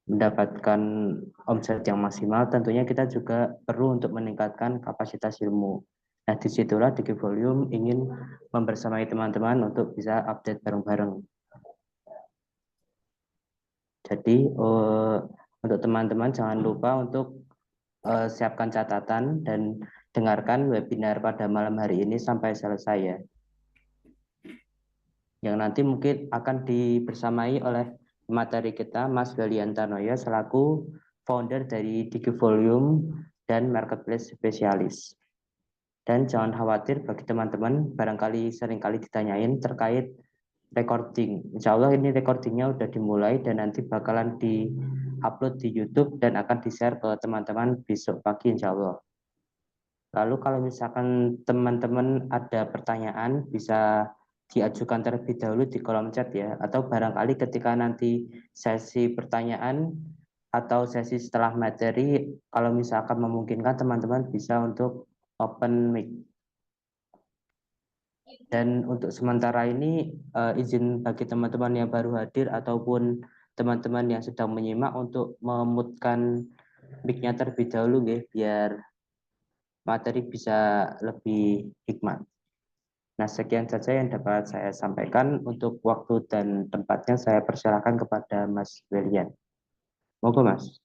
mendapatkan omset yang maksimal, tentunya kita juga perlu untuk meningkatkan kapasitas ilmu. Nah, disitulah Digi Volume ingin membersamai teman-teman untuk bisa update bareng-bareng. Jadi, untuk teman-teman jangan lupa untuk siapkan catatan dan dengarkan webinar pada malam hari ini sampai selesai ya. Yang nanti mungkin akan dibersamai oleh materi kita Mas Galiantanoya selaku founder dari Digi Volume dan marketplace spesialis. Dan jangan khawatir bagi teman-teman, barangkali seringkali ditanyain terkait recording. Insya Allah ini recordingnya udah dimulai dan nanti bakalan di-upload di YouTube dan akan di-share ke teman-teman besok pagi insya Allah. Lalu kalau misalkan teman-teman ada pertanyaan bisa diajukan terlebih dahulu di kolom chat ya, atau barangkali ketika nanti sesi pertanyaan atau sesi setelah materi, kalau misalkan memungkinkan teman-teman bisa untuk open mic. Dan untuk sementara ini izin bagi teman-teman yang baru hadir ataupun teman-teman yang sedang menyimak untuk memutkan mic-nya terlebih dahulu ya, biar materi bisa lebih hikmat. Nah, sekian saja yang dapat saya sampaikan. Untuk waktu dan tempatnya saya persilahkan kepada Mas William. Monggo, Mas.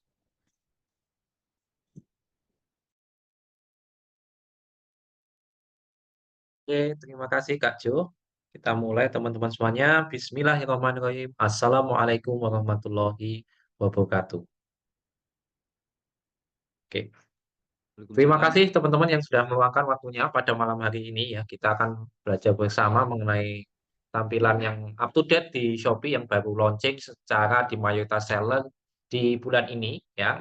Oke, terima kasih Kak Jo. Kita mulai teman-teman semuanya. Bismillahirrahmanirrahim. Assalamualaikum warahmatullahi wabarakatuh. Oke, terima kasih teman-teman yang sudah meluangkan waktunya pada malam hari ini ya. Kita akan belajar bersama mengenai tampilan yang up to date di Shopee yang baru launching secara di mayoritas seller di bulan ini ya.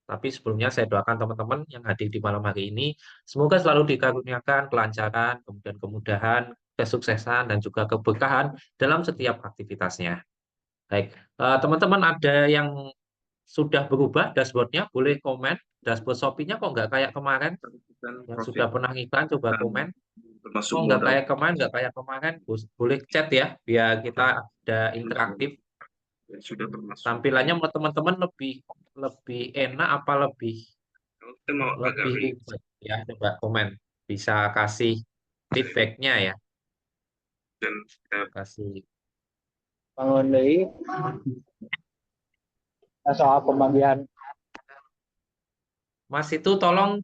Tapi sebelumnya saya doakan teman-teman yang hadir di malam hari ini semoga selalu dikaruniakan kelancaran, kemudian kemudahan, kesuksesan dan juga keberkahan dalam setiap aktivitasnya. Baik, teman-teman ada yang sudah berubah dashboardnya, boleh komen. Dashboard Shopee-nya kok nggak kayak kemarin? Yang sudah pernah ngiklan, coba komen. termasuk Kok nggak modal kayak kemarin, nggak kayak kemarin? Boleh chat ya, biar kita ada interaktif. yang sudah termasuk. Tampilannya menurut teman-teman lebih lebih enak apa lebih Kalau kita mau agak lebih ribet ribet ya? Coba komen. Bisa kasih feedbacknya ya. dan kita Kasih. Bangun deui soal pembagian Mas itu tolong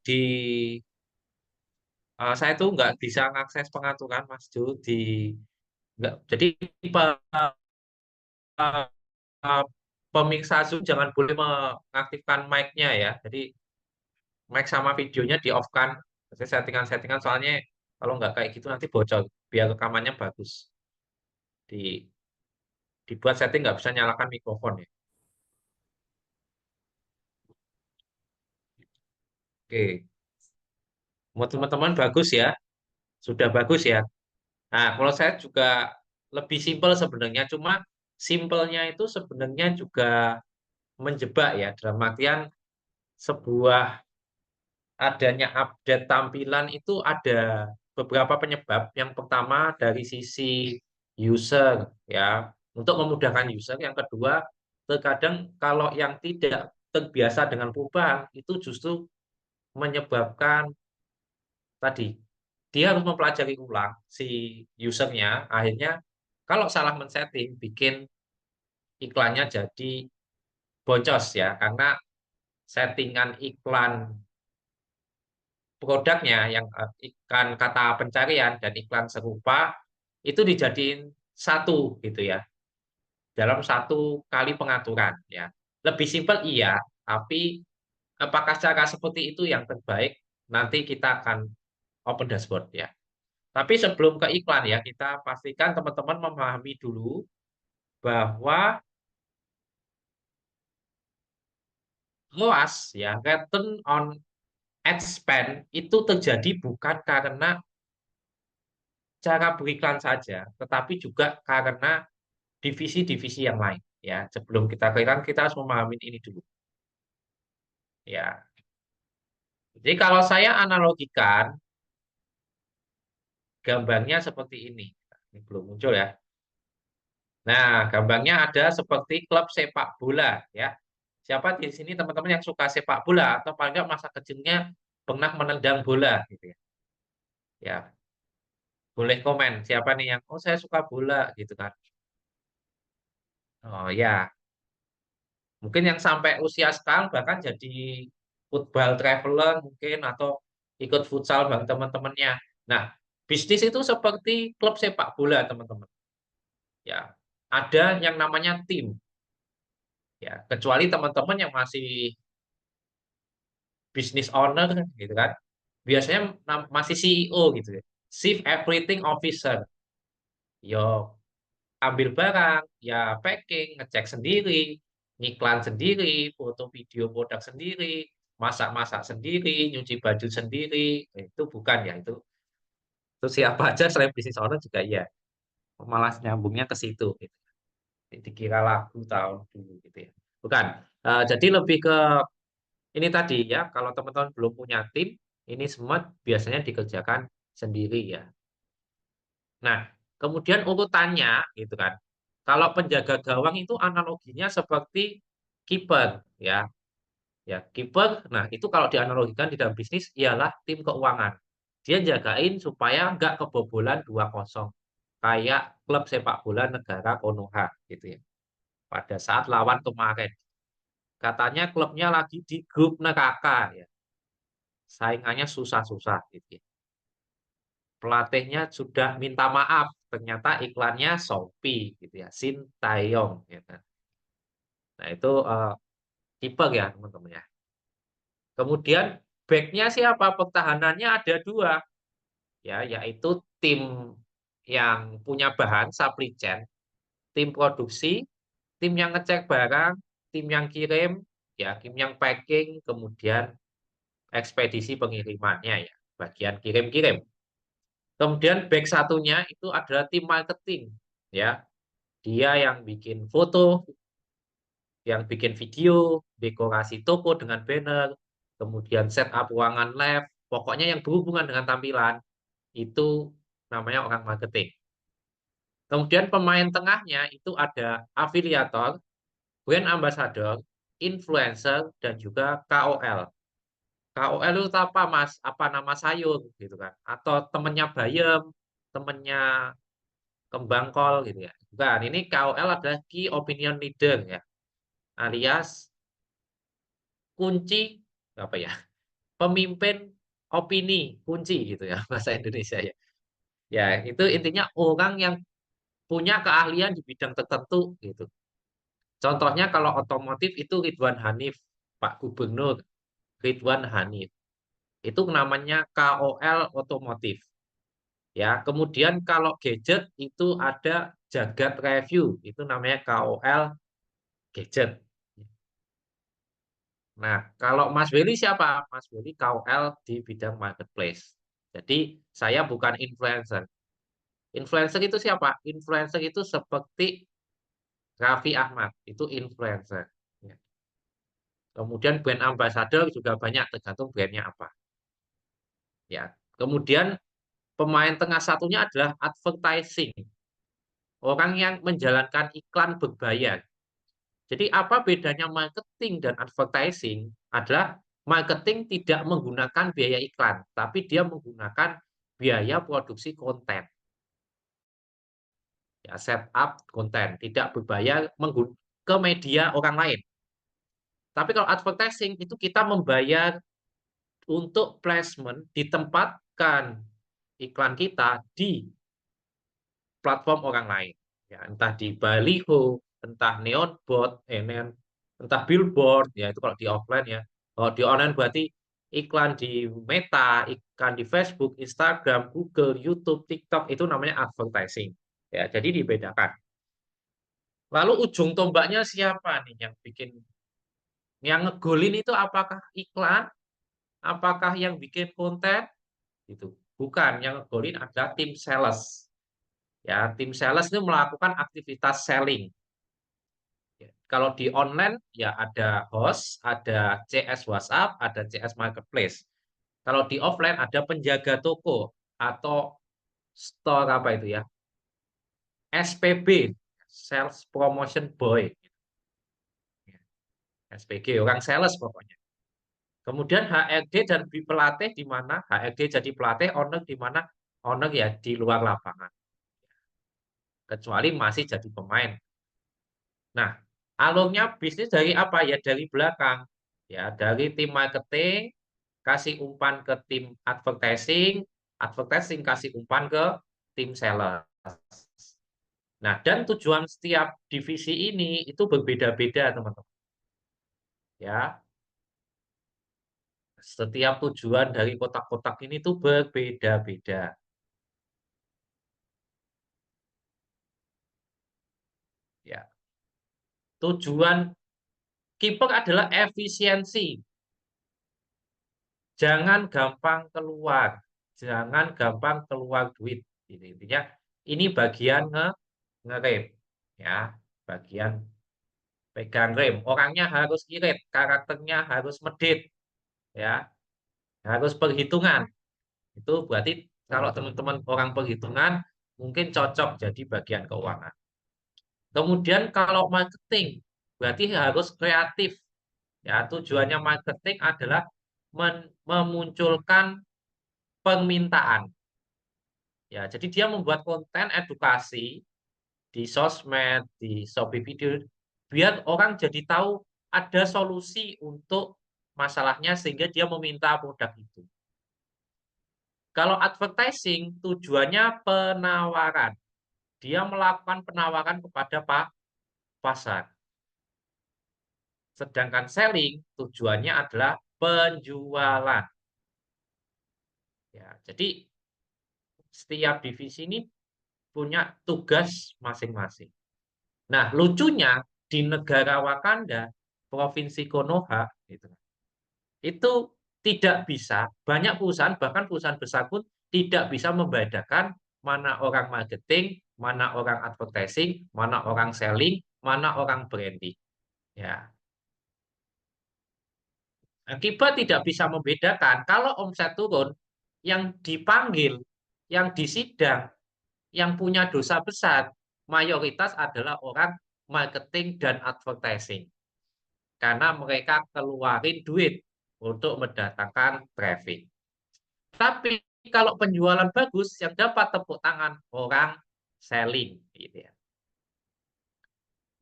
saya tuh nggak bisa mengakses pengaturan Mas Jo di nggak jadi eh, pemirsa Zoom jangan boleh mengaktifkan mic-nya ya. Jadi mic sama videonya di off-kan. Jadi settingan-settingan soalnya kalau nggak kayak gitu nanti bocor. Biar rekamannya bagus. Di, dibuat setting nggak bisa nyalakan mikrofon ya. Oke. Mau teman-teman bagus ya. Sudah bagus ya. Nah, kalau saya juga lebih simpel sebenarnya. Cuma simpelnya itu sebenarnya juga menjebak ya. Dalam artian sebuah adanya update tampilan itu ada beberapa penyebab. Yang pertama dari sisi user ya, untuk memudahkan user. Yang kedua, terkadang kalau yang tidak terbiasa dengan perubahan itu justru menyebabkan tadi dia harus mempelajari ulang si usernya. Akhirnya kalau salah men-setting bikin iklannya jadi boncos ya, karena settingan iklan produknya yang iklan kata pencarian dan iklan serupa itu dijadiin satu gitu ya dalam satu kali pengaturan ya. Lebih simpel iya, tapi apakah cara seperti itu yang terbaik? Nanti kita akan open dashboard ya. Tapi sebelum ke iklan ya, kita pastikan teman-teman memahami dulu bahwa ROAS ya, return on ad spend itu terjadi bukan karena cara beriklan saja, tetapi juga karena divisi-divisi yang lain. Ya, sebelum kita ke iklan, kita harus memahami ini dulu. Ya, jadi kalau saya analogikan, gambarnya seperti ini. Ini belum muncul ya. Nah, gambarnya ada seperti klub sepak bola, ya. Siapa di sini teman-teman yang suka sepak bola atau paling nggak masa kecilnya pernah menendang bola gitu ya. Ya, boleh komen siapa nih yang oh saya suka bola gitu kan. Oh ya, mungkin yang sampai usia sekarang bahkan jadi football traveler mungkin atau ikut futsal bareng teman-temannya. Nah, bisnis itu seperti klub sepak bola, teman-teman. Ya, ada yang namanya tim. Ya, kecuali teman-teman yang masih business owner gitu kan. Biasanya masih CEO gitu ya. Chief Everything Officer. Yo, ambil barang, ya packing, ngecek sendiri, ngiklan sendiri, foto video produk sendiri, masak-masak sendiri, nyuci baju sendiri. Itu bukan ya, itu siapa aja selain bisnis owner juga iya. Malah nyambungnya ke situ gitu. Dikira lagu tahun dulu gitu ya. Bukan. Jadi lebih ke ini tadi ya, kalau teman-teman belum punya tim, ini semua biasanya dikerjakan sendiri ya. Nah, kemudian urutannya gitu kan. Kalau penjaga gawang itu analoginya seperti kiper ya. Ya, kiper. Nah, itu kalau dianalogikan di dalam bisnis ialah tim keuangan. Dia jagain supaya nggak kebobolan 2-0 kayak klub sepak bola negara Konoha gitu ya. Pada saat lawan kemarin. Katanya klubnya lagi di grup neraka ya. Saingannya susah-susah gitu ya. Pelatihnya sudah minta maaf, ternyata iklannya Shopee gitu ya, Sintayong gitu. Nah, itu kiper ya, teman-teman ya. Kemudian backnya siapa? Pertahanannya ada dua ya, yaitu tim yang punya bahan supply chain, tim produksi, tim yang ngecek barang, tim yang kirim, ya, tim yang packing, kemudian ekspedisi pengirimannya ya, bagian kirim-kirim. Kemudian back satunya itu adalah tim marketing, ya. Dia yang bikin foto, yang bikin video, dekorasi toko dengan banner, kemudian setup ruangan lab, pokoknya yang berhubungan dengan tampilan, itu namanya orang marketing. Kemudian pemain tengahnya itu ada afiliator, brand ambassador, influencer, dan juga KOL. KOL itu apa, Mas? Apa nama sayur gitu kan? Atau temennya Bayem, temennya Kembang Kol gitu ya. Bukan, ini KOL adalah Key Opinion Leader ya, alias kunci apa ya? Pemimpin opini kunci gitu ya bahasa Indonesia ya. Ya, itu intinya orang yang punya keahlian di bidang tertentu gitu. Contohnya kalau otomotif itu Ridwan Hanif, Pak Gubernur Ridwan Hanif. Itu namanya KOL otomotif. Ya, kemudian kalau gadget itu ada Jagat Review, itu namanya KOL gadget. Nah, kalau Mas Willy siapa? Mas Willy KOL di bidang marketplace. Jadi saya bukan influencer. Influencer itu siapa? Influencer itu seperti Raffi Ahmad, itu influencer. Ya. Kemudian brand ambassador juga banyak, tergantung brandnya apa. Ya. Kemudian pemain tengah satunya adalah advertising. Orang yang menjalankan iklan berbayar. Jadi apa bedanya marketing dan advertising? Adalah marketing tidak menggunakan biaya iklan, tapi dia menggunakan biaya produksi konten. Ya, setup konten, tidak berbayar ke media orang lain. Tapi kalau advertising itu kita membayar untuk placement, ditempatkan iklan kita di platform orang lain. Ya, entah di baliho, entah neon board, entah billboard, ya itu kalau di offline ya. Kalau di online berarti iklan di Meta, iklan di Facebook, Instagram, Google, YouTube, TikTok itu namanya advertising. Ya, jadi dibedakan. Lalu ujung tombaknya siapa nih yang ngegolin itu apakah iklan, apakah yang bikin konten? Itu bukan, yang ngegolin adalah tim sales. Ya, tim sales itu melakukan aktivitas selling. Ya, kalau di online ya ada host, ada CS WhatsApp, ada CS Marketplace. Kalau di offline ada penjaga toko atau store apa itu ya, SPB, Sales Promotion Boy. SPG, orang sales pokoknya. Kemudian HRD dan pelatih di mana? HRD jadi pelatih, owner di mana? Owner ya di luar lapangan. Kecuali masih jadi pemain. Nah, alurnya bisnis dari apa? Ya dari belakang. Ya, dari tim marketing, kasih umpan ke tim advertising, advertising kasih umpan ke tim sales. Nah, dan tujuan setiap divisi ini itu berbeda-beda, teman-teman. Ya, setiap tujuan dari kotak-kotak ini tuh berbeda-beda. Ya, tujuan keeper adalah efisiensi. Jangan gampang keluar, jangan gampang keluar duit. Intinya ini bagian ngerem, ya, bagian pegang rem. Orangnya harus irit, karakternya harus medit, ya, harus perhitungan. Itu berarti kalau teman-teman orang perhitungan mungkin cocok jadi bagian keuangan. Kemudian kalau marketing berarti harus kreatif. Ya, tujuannya marketing adalah memunculkan permintaan. Ya, jadi dia membuat konten edukasi di sosmed, di Shopee Video, biar orang jadi tahu ada solusi untuk masalahnya sehingga dia meminta produk itu. Kalau advertising tujuannya penawaran. Dia melakukan penawaran kepada pasar. Sedangkan selling tujuannya adalah penjualan. Ya, jadi setiap divisi ini punya tugas masing-masing. Nah, lucunya di negara Wakanda, Provinsi Konoha, itu tidak bisa, banyak perusahaan, bahkan perusahaan besar pun tidak bisa membedakan mana orang marketing, mana orang advertising, mana orang selling, mana orang branding. Ya. Akibat tidak bisa membedakan, kalau omset turun, yang dipanggil, yang disidang, yang punya dosa besar, mayoritas adalah orang marketing dan advertising. Karena mereka keluarin duit untuk mendatangkan traffic. Tapi kalau penjualan bagus, yang dapat tepuk tangan orang selling. Gitu ya.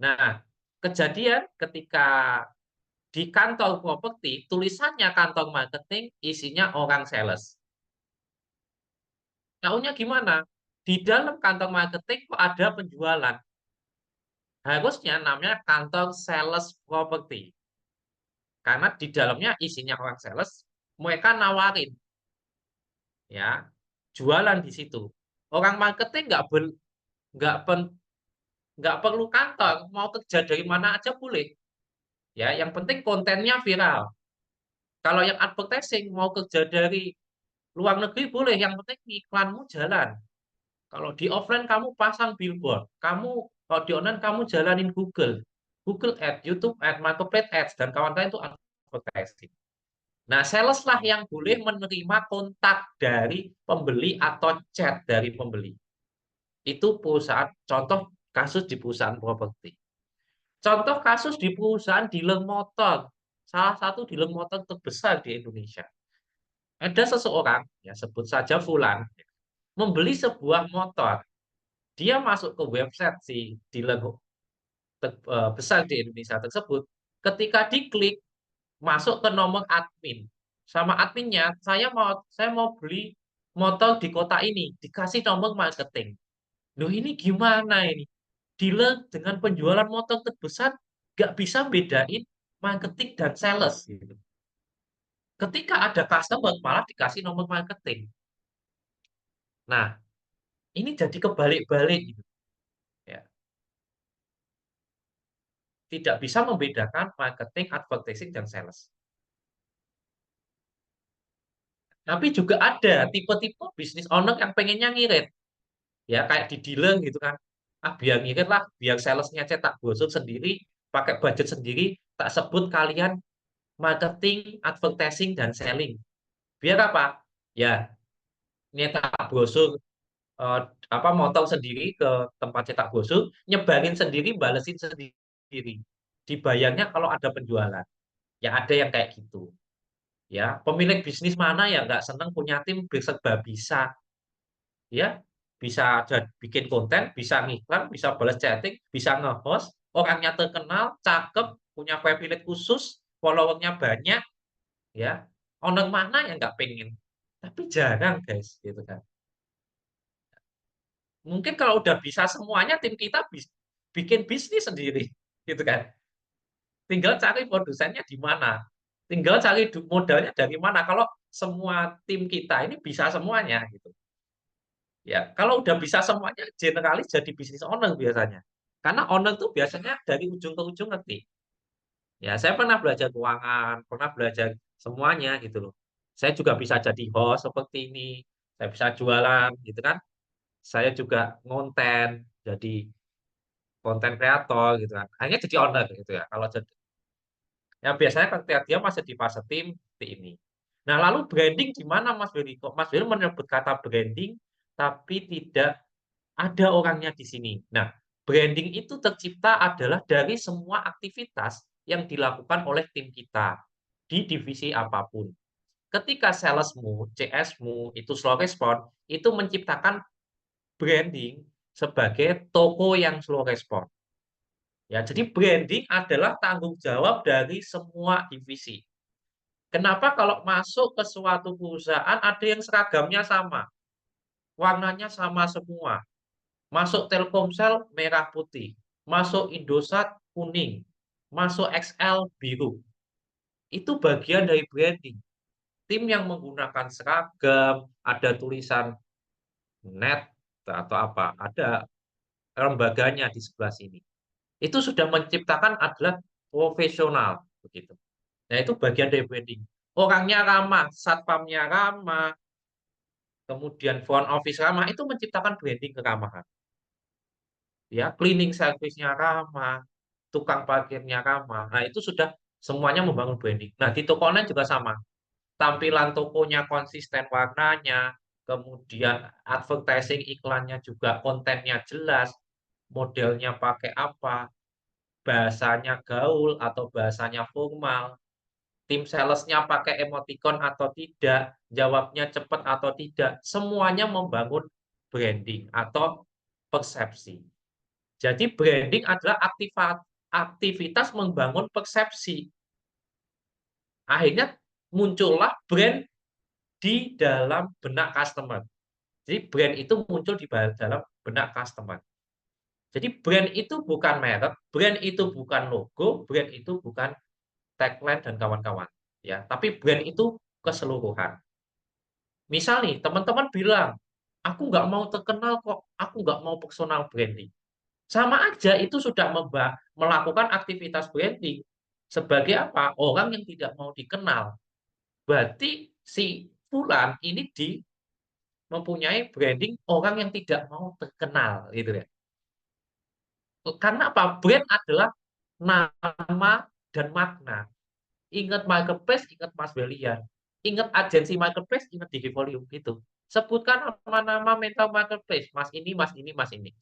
Nah, kejadian ketika di kantor properti, tulisannya kantor marketing, isinya orang sales. Tahunya gimana? Di dalam kantor marketing kok ada penjualan. Harusnya namanya kantor sales property. Karena di dalamnya isinya orang sales, mereka nawarin, ya, jualan di situ. Orang marketing nggak nggak perlu kantor, mau kerja dari mana aja boleh. Ya, yang penting kontennya viral. Kalau yang advertising mau kerja dari luar negeri boleh, yang penting iklanmu jalan. Kalau di offline kamu pasang billboard, kalau di online kamu jalanin Google Ads, YouTube Ads, Marketplace Ads, dan kawan-kawan itu advertising. Nah, sales lah yang boleh menerima kontak dari pembeli atau chat dari pembeli. Itu perusahaan, contoh kasus di perusahaan properti. Contoh kasus di perusahaan dealer motor, salah satu dealer motor terbesar di Indonesia. Ada seseorang, ya sebut saja Fulan, membeli sebuah motor. Dia masuk ke website si dealer besar di Indonesia tersebut. Ketika diklik, masuk ke nomor admin. Sama adminnya, saya mau beli motor di kota ini, dikasih nomor marketing. Loh ini gimana ini? Dealer dengan penjualan motor terbesar nggak bisa bedain marketing dan sales. Gitu. Ketika ada customer malah dikasih nomor marketing. Nah, ini jadi kebalik-balik. Gitu. Ya. Tidak bisa membedakan marketing, advertising, dan sales. Tapi juga ada tipe-tipe bisnis owner yang pengennya ngirit. Ya, kayak di dealer gitu kan. Ah, biar ngirit lah, biar salesnya cetak brosur sendiri, pakai budget sendiri, tak sebut kalian marketing, advertising, dan selling. Biar apa? Ya, nyetak brosur eh, motong sendiri ke tempat cetak brosur, nyebarin sendiri, balesin sendiri. dibayarnya kalau ada penjualan. Ya ada yang kayak gitu. Ya, pemilik bisnis mana yang nggak seneng punya tim serba bisa, ya bisa bikin konten, bisa ngiklan, bisa balas chatting, bisa nge-host, orangnya terkenal, cakep, punya affiliate khusus, followernya banyak, ya owner mana yang nggak pengen, tapi jarang guys, gitu kan. Mungkin kalau udah bisa semuanya, tim kita bikin bisnis sendiri, gitu kan. Tinggal cari produsennya di mana, tinggal cari modalnya dari mana. Kalau semua tim kita ini bisa semuanya, gitu. Ya, kalau udah bisa semuanya, generalis jadi bisnis owner biasanya. Karena owner tuh biasanya dari ujung ke ujung ngerti. Ya, saya pernah belajar keuangan, pernah belajar semuanya gitu loh. Saya juga bisa jadi host seperti ini, saya bisa jualan gitu kan. Saya juga ngonten, jadi konten kreator gitu kan. Hanya jadi owner gitu ya. Kalau jadi ya biasanya ketika dia masih di fase tim seperti ini. Nah, lalu branding di mana Mas Willy? Kok Mas Willy menyebut kata branding tapi tidak ada orangnya di sini. Nah, branding itu tercipta adalah dari semua aktivitas yang dilakukan oleh tim kita di divisi apapun. Ketika salesmu, CS-mu itu slow respon, itu menciptakan branding sebagai toko yang slow respon. Ya, jadi branding adalah tanggung jawab dari semua divisi. Kenapa kalau masuk ke suatu perusahaan ada yang seragamnya sama, warnanya sama semua. Masuk Telkomsel merah putih, masuk Indosat kuning, masuk XL biru. Itu bagian dari branding. Tim yang menggunakan seragam, ada tulisan net atau apa, ada lembaganya di sebelah sini. Itu sudah menciptakan adalah profesional begitu. Nah, itu bagian dari branding. Orangnya ramah, satpamnya ramah, kemudian front office ramah, itu menciptakan branding keramahan. Ya, cleaning service-nya ramah, tukang parkirnya ramah. Nah, itu sudah semuanya membangun branding. Nah, di toko online juga sama. Tampilan tokonya konsisten warnanya, kemudian advertising iklannya juga kontennya jelas, modelnya pakai apa, bahasanya gaul atau bahasanya formal, tim salesnya pakai emoticon atau tidak, jawabnya cepat atau tidak, semuanya membangun branding atau persepsi. Jadi branding adalah aktivitas membangun persepsi. Akhirnya muncullah brand di dalam benak customer. Jadi brand itu muncul di dalam benak customer. Jadi brand itu bukan merek, brand itu bukan logo, brand itu bukan tagline dan kawan-kawan. Ya, tapi brand itu keseluruhan. Misal nih, teman-teman bilang, aku nggak mau terkenal kok, aku nggak mau personal branding. Sama aja itu sudah melakukan aktivitas branding. Sebagai apa? Orang yang tidak mau dikenal. Berarti si Fulan ini mempunyai branding orang yang tidak mau terkenal gitu ya. Karena apa? Brand adalah nama dan makna. Ingat marketplace, ingat Mas Belian. Ingat agensi marketplace, ingat Digivolume itu. Sebutkan nama-nama mental marketplace, Mas ini, Mas ini, Mas ini.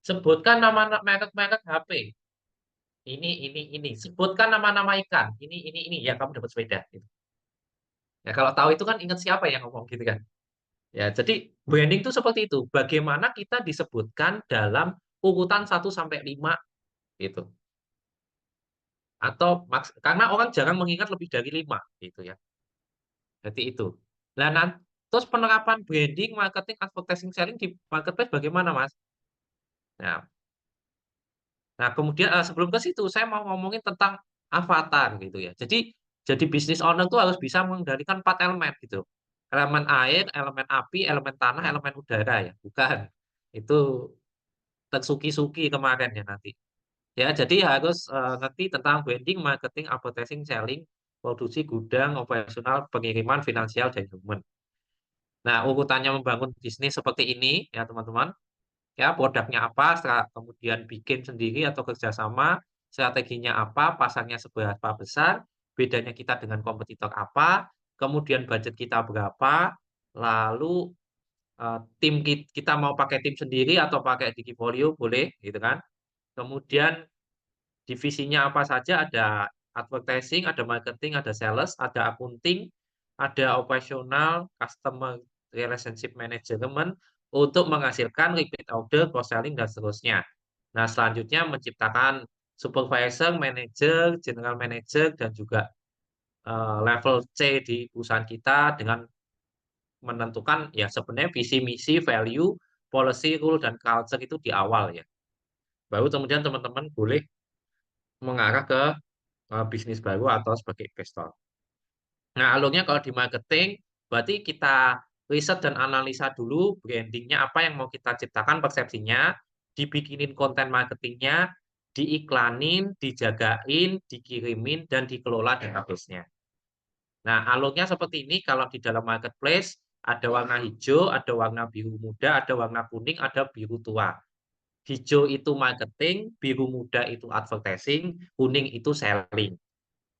Sebutkan nama merek-merek HP. Ini. Sebutkan nama-nama ikan. Ini. Ya, kamu dapat sepeda. Gitu. Ya, kalau tahu itu kan ingat siapa yang ngomong gitu kan. Ya, jadi branding itu seperti itu. Bagaimana kita disebutkan dalam urutan 1 sampai 5 gitu. Atau karena orang jarang mengingat lebih dari 5 gitu ya. Jadi itu. Nah, terus penerapan branding, marketing, advertising, selling di marketplace bagaimana, Mas? Nah, kemudian sebelum ke situ saya mau ngomongin tentang avatar gitu ya. Jadi bisnis owner tuh harus bisa mengendalikan 4 elemen gitu. Elemen air, elemen api, elemen tanah, elemen udara ya. Bukan. Itu tersuki-suki kemarin ya nanti. Ya, jadi harus ngerti tentang branding, marketing, advertising, selling, produksi, gudang, operasional, pengiriman, finansial, dan human. Nah, urutannya membangun bisnis seperti ini ya teman-teman. Ya, produknya apa, kemudian bikin sendiri atau kerjasama, strateginya apa, pasarnya seberapa besar, bedanya kita dengan kompetitor apa, kemudian budget kita berapa, lalu tim kita mau pakai tim sendiri atau pakai Digifolio boleh gitu kan. Kemudian Divisinya apa saja? Ada advertising, ada marketing, ada sales, ada accounting, ada operational, customer relationship management untuk menghasilkan repeat order, cross-selling, dan seterusnya. Nah, selanjutnya menciptakan supervisor, manager, general manager, dan juga level C di perusahaan kita dengan menentukan ya sebenarnya visi, misi, value, policy, rule, dan culture itu di awal ya. Baru kemudian teman-teman boleh mengarah ke bisnis baru atau sebagai investor. Nah, alurnya kalau di marketing, berarti kita riset dan analisa dulu brandingnya apa yang mau kita ciptakan, persepsinya, dibikinin konten marketingnya, diiklanin, dijagain, dikirimin, dan dikelola database-nya. Nah, alurnya seperti ini kalau di dalam marketplace, ada warna hijau, ada warna biru muda, ada warna kuning, ada biru tua. Hijau itu marketing, biru muda itu advertising, kuning itu selling.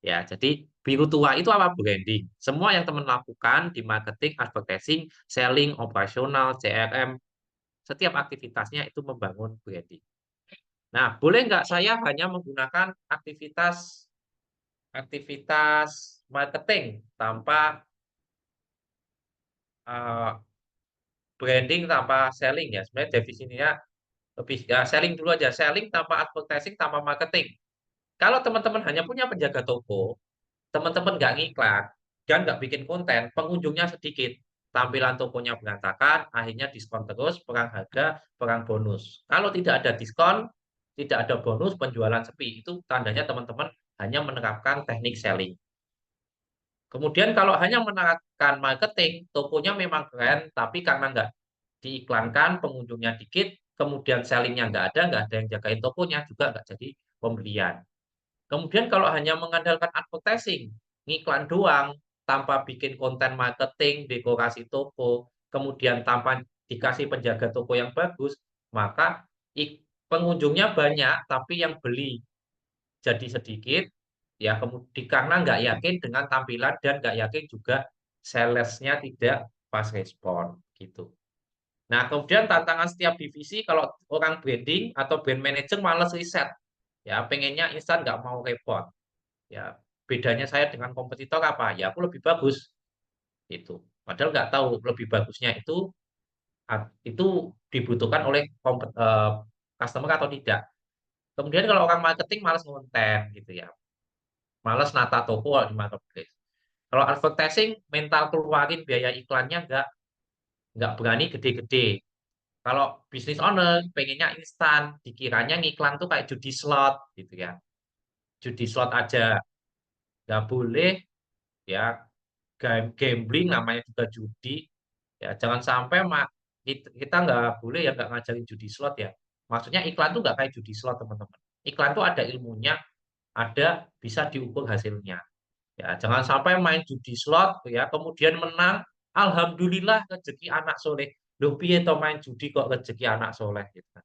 Ya, jadi biru tua itu apa? Branding. Semua yang teman lakukan di marketing, advertising, selling, operasional, CRM, setiap aktivitasnya itu membangun branding. Nah, boleh nggak saya hanya menggunakan aktivitas marketing tanpa branding, tanpa selling ya? Sebenarnya definisinya lebih ya selling dulu aja. Selling tanpa advertising, tanpa marketing. Kalau teman-teman hanya punya penjaga toko, teman-teman nggak ngiklan dan nggak bikin konten, pengunjungnya sedikit, tampilan tokonya berantakan, akhirnya diskon terus, perang harga, perang bonus. Kalau tidak ada diskon, tidak ada bonus, penjualan sepi, itu tandanya teman-teman hanya menerapkan teknik selling. Kemudian kalau hanya menerapkan marketing, tokonya memang keren, tapi karena nggak diiklankan, pengunjungnya dikit, kemudian sellingnya nggak ada yang jagain tokonya, juga nggak jadi pembelian. Kemudian kalau hanya mengandalkan advertising, ngiklan doang, tanpa bikin konten marketing, dekorasi toko, kemudian tanpa dikasih penjaga toko yang bagus, maka pengunjungnya banyak, tapi yang beli jadi sedikit, ya kemudian karena nggak yakin dengan tampilan dan nggak yakin juga salesnya tidak pas respon gitu. Nah, kemudian tantangan setiap divisi kalau orang branding atau brand manager males riset, ya pengennya instan nggak mau repot. Ya, bedanya saya dengan kompetitor apa? Ya, aku lebih bagus. Itu. Padahal nggak tahu lebih bagusnya itu dibutuhkan oleh customer atau tidak. Kemudian kalau orang marketing malas ngonten gitu ya. Malas nata toko di marketplace. Kalau advertising mental keluarin biaya iklannya nggak berani gede-gede. Kalau bisnis owner pengennya instan, dikiranya ngiklan tuh kayak judi slot gitu ya. Judi slot aja nggak boleh ya, gambling namanya juga judi ya, jangan sampai kita nggak boleh ya nggak ngajarin judi slot ya, maksudnya iklan tuh nggak kayak judi slot teman-teman, iklan tuh ada ilmunya, ada bisa diukur hasilnya ya, jangan sampai main judi slot ya kemudian menang alhamdulillah rezeki anak soleh, loh piye to main judi kok rezeki anak soleh gitu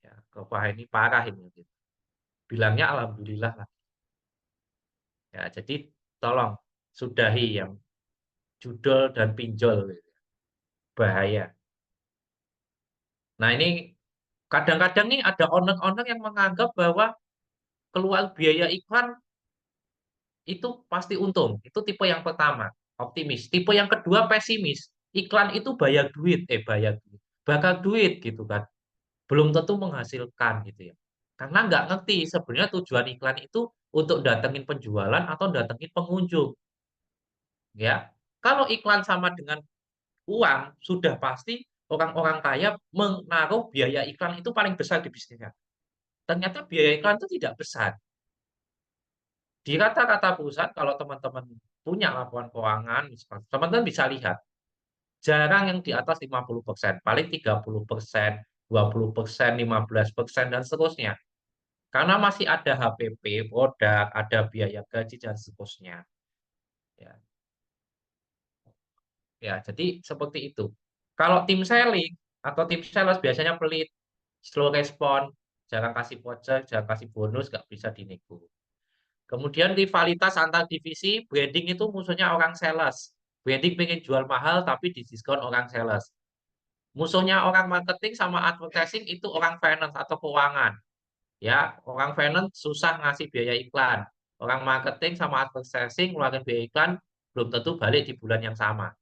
ya, wah ini parah ini gitu. Bilangnya alhamdulillah lah ya, jadi tolong sudahi yang judol dan pinjol gitu. Bahaya. Nah, ini kadang-kadang nih ada owner-owner yang menganggap bahwa keluar biaya iklan itu pasti untung. Itu tipe yang pertama, optimis. Tipe yang kedua, pesimis. Iklan itu bayar duit, bakal duit gitu kan. Belum tentu menghasilkan gitu ya. Karena nggak ngerti sebenarnya tujuan iklan itu untuk datengin penjualan atau datengin pengunjung. Ya, kalau iklan sama dengan uang, sudah pasti orang-orang kaya menaruh biaya iklan itu paling besar di bisnisnya. Ternyata biaya iklan itu tidak besar. Di rata-rata perusahaan, kalau teman-teman punya laporan keuangan, teman-teman bisa lihat, jarang yang di atas 50%, paling 30%, 20%, 15%, dan seterusnya. Karena masih ada HPP, produk, ada biaya gaji, dan seterusnya. Ya, ya, jadi seperti itu. Kalau tim selling atau tim sales biasanya pelit, slow respon, jarang kasih voucher, jarang kasih bonus, nggak bisa dinego. Kemudian rivalitas antar divisi, branding itu musuhnya orang sales. Branding pengen jual mahal tapi didiskon orang sales. Musuhnya orang marketing sama advertising itu orang finance atau keuangan. Ya, orang finance susah ngasih biaya iklan. Orang marketing sama advertising ngeluarin biaya iklan belum tentu balik di bulan yang sama.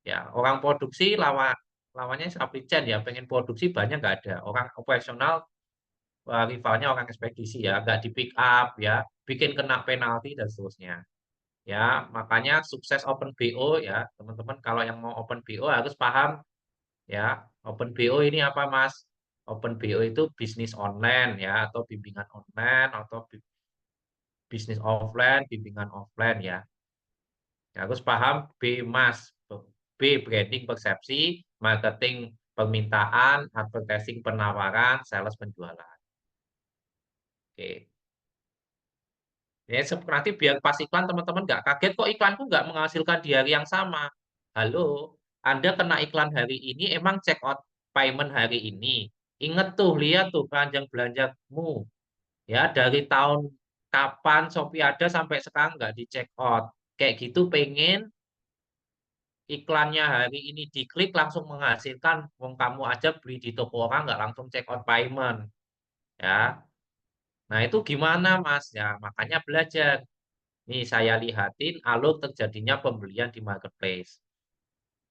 Ya, orang produksi lawannya supply chain ya, pengen produksi banyak nggak ada. Orang operasional rivalnya orang ekspedisi ya, nggak di pick up ya, bikin kena penalti dan seterusnya. Ya, makanya sukses Open BO ya, teman-teman kalau yang mau Open BO harus paham ya, Open BO ini apa Mas? Open BO itu bisnis online ya, atau bimbingan online, atau bisnis offline, bimbingan offline ya. Ya, harus paham B Mas, B branding persepsi, marketing permintaan, advertising penawaran, sales penjualan. Oke. Ya, nanti biar pas iklan teman-teman nggak kaget kok iklanku nggak menghasilkan di hari yang sama. Halo, Anda kena iklan hari ini, emang check out payment hari ini. Ingat tuh, lihat tuh keranjang belanjamu. Ya, dari tahun kapan Shopee ada sampai sekarang nggak di check out. Kayak gitu pengen iklannya hari ini diklik langsung menghasilkan. Wong kamu aja beli di toko orang nggak langsung check out payment. Ya, nah itu gimana Mas? Ya, makanya belajar. Nih saya lihatin alur terjadinya pembelian di marketplace.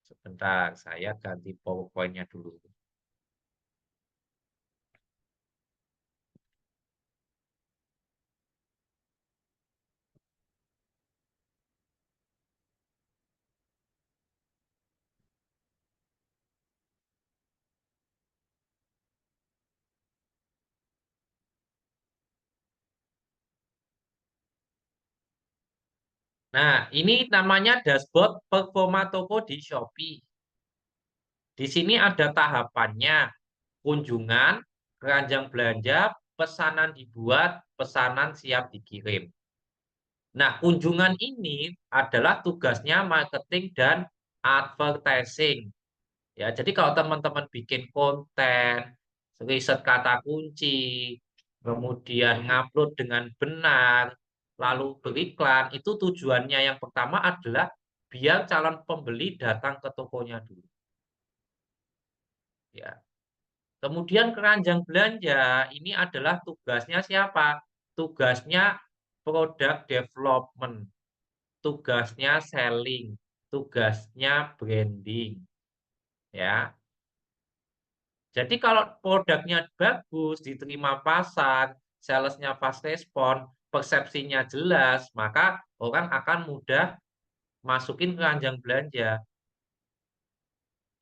Sebentar, saya ganti PowerPoint-nya dulu. Nah, ini namanya dashboard performa toko di Shopee. Di sini ada tahapannya, kunjungan, keranjang belanja, pesanan dibuat, pesanan siap dikirim. Nah, kunjungan ini adalah tugasnya marketing dan advertising. Ya, jadi kalau teman-teman bikin konten, riset kata kunci, kemudian ngupload dengan benar, lalu beriklan, itu tujuannya yang pertama adalah biar calon pembeli datang ke tokonya dulu. Ya. Kemudian keranjang belanja ini adalah tugasnya siapa? Tugasnya product development, tugasnya selling, tugasnya branding. Ya. Jadi kalau produknya bagus, diterima pasar, salesnya fast respon, persepsinya jelas, maka orang akan mudah masukin keranjang belanja.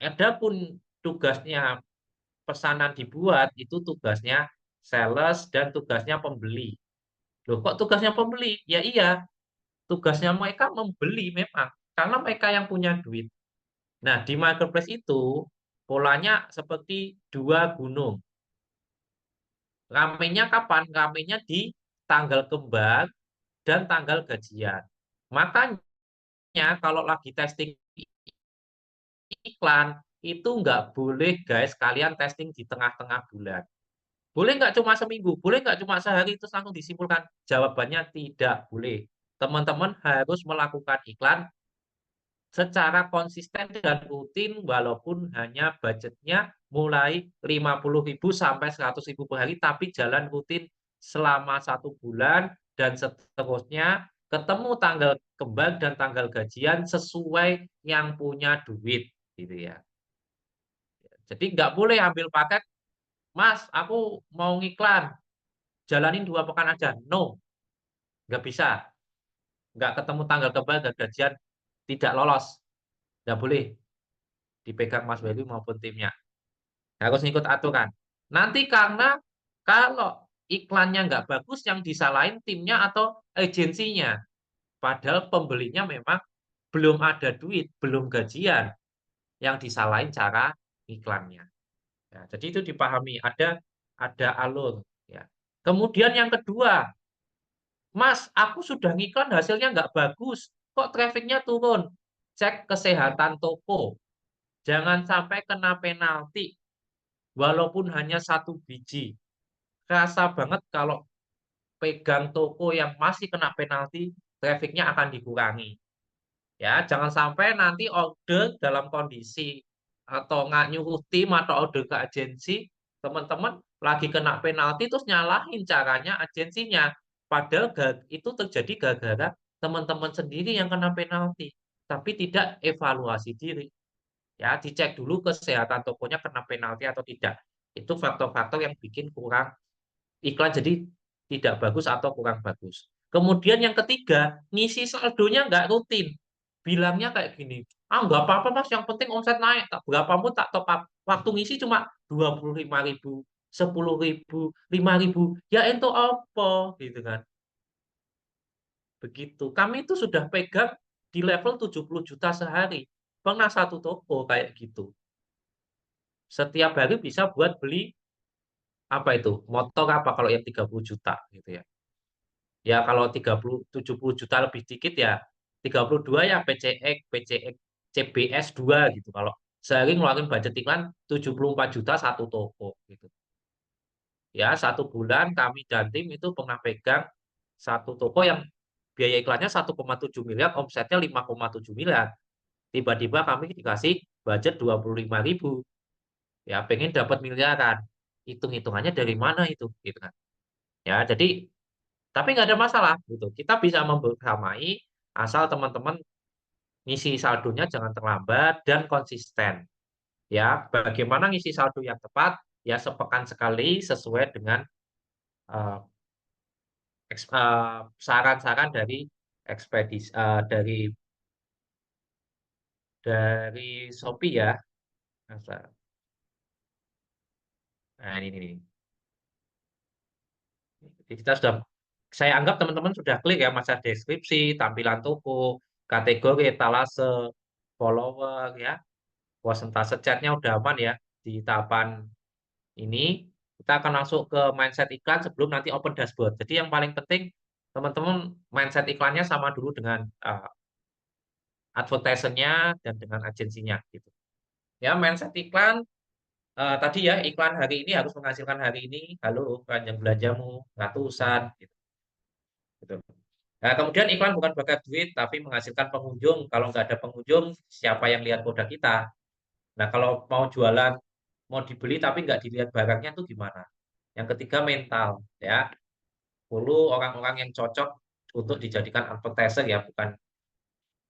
Adapun tugasnya pesanan dibuat, itu tugasnya sales dan tugasnya pembeli. Loh, kok tugasnya pembeli? Ya iya, tugasnya mereka membeli memang, karena mereka yang punya duit. Nah, di marketplace itu polanya seperti dua gunung. Ramenya kapan? Ramenya di tanggal kembar dan tanggal gajian. Makanya kalau lagi testing iklan, itu nggak boleh guys kalian testing di tengah-tengah bulan. Boleh nggak cuma seminggu? Boleh nggak cuma sehari itu langsung disimpulkan? Jawabannya tidak boleh. Teman-teman harus melakukan iklan secara konsisten dan rutin walaupun hanya budgetnya mulai 50.000 sampai 100.000 per hari tapi jalan rutin selama 1 bulan dan seterusnya ketemu tanggal kembar dan tanggal gajian sesuai yang punya duit gitu ya. Jadi nggak boleh ambil paket, Mas, aku mau ngiklan, jalanin 2 pekan aja. No, nggak bisa. Nggak ketemu tanggal kembar dan gajian, tidak lolos. Nggak boleh dipegang Mas Bayu maupun timnya. Harus ngikut aturan. Nanti karena kalau iklannya nggak bagus, yang disalahin timnya atau agensinya. Padahal pembelinya memang belum ada duit, belum gajian. Yang disalahin cara iklannya. Ya, jadi itu dipahami, ada alur. Ya. Kemudian yang kedua, Mas, aku sudah ngiklan hasilnya nggak bagus. Kok trafficnya turun? Cek kesehatan toko. Jangan sampai kena penalti. Walaupun hanya 1 biji. Kerasa banget kalau pegang toko yang masih kena penalti, trafficnya akan dikurangi. Ya, jangan sampai nanti order dalam kondisi atau nggak nyuruh tim atau order ke agensi, teman-teman lagi kena penalti terus nyalahin caranya agensinya. Padahal itu terjadi gara-gara teman-teman sendiri yang kena penalti, tapi tidak evaluasi diri. Ya, dicek dulu kesehatan tokonya kena penalti atau tidak. Itu faktor-faktor yang bikin kurang iklan jadi tidak bagus atau kurang bagus. Kemudian yang ketiga, ngisi saldonya nggak rutin. Bilangnya kayak gini, nggak apa-apa mas, yang penting omset naik. Berapapun tak top up. Waktu ngisi cuma 25.000, 10.000, 5.000. Ya itu apa? Gitu kan. Begitu. Kami itu sudah pegang di level 70 juta sehari. Pernah satu toko kayak gitu. Setiap hari bisa buat beli apa itu? Motor apa kalau yang 30 juta gitu ya. Ya kalau 70 juta lebih dikit ya 32 ya PCX, CBS 2 gitu. Kalau sehari ngeluarin budget iklan 74 juta satu toko gitu. Ya, satu bulan kami dan tim itu pernah pegang satu toko yang biaya iklannya 1,7 miliar, omsetnya 5,7 miliar. Tiba-tiba kami dikasih budget 25.000. Ya, pengen dapat miliaran. Hitung-hitungannya dari mana itu gitu kan. Ya, jadi tapi nggak ada masalah gitu. Kita bisa membersamai asal teman-teman ngisi saldonya jangan terlambat dan konsisten. Ya, bagaimana ngisi saldo yang tepat? Ya sepekan sekali sesuai dengan eh, saran-saran dari ekspedisi dari Shopee ya. Nah, ini nih. Jadi kita sudah saya anggap teman-teman sudah klik ya masa deskripsi, tampilan toko, kategori, etalase, follower ya. Persentase chatnya udah aman ya di tahapan ini. Kita akan masuk ke mindset iklan sebelum nanti open dashboard. Jadi yang paling penting teman-teman mindset iklannya sama dulu dengan advertisernya dan dengan agensinya gitu. Ya mindset iklan tadi ya iklan hari ini harus menghasilkan hari ini. Halo keranjang belanjamu ratusan gitu. Gitu. Nah, kemudian iklan bukan bakar duit tapi menghasilkan pengunjung. Kalau nggak ada pengunjung, siapa yang lihat produk kita? Nah, kalau mau jualan, mau dibeli tapi nggak dilihat barangnya itu gimana? Yang ketiga mental, ya. Perlu orang-orang yang cocok untuk dijadikan advertiser ya, bukan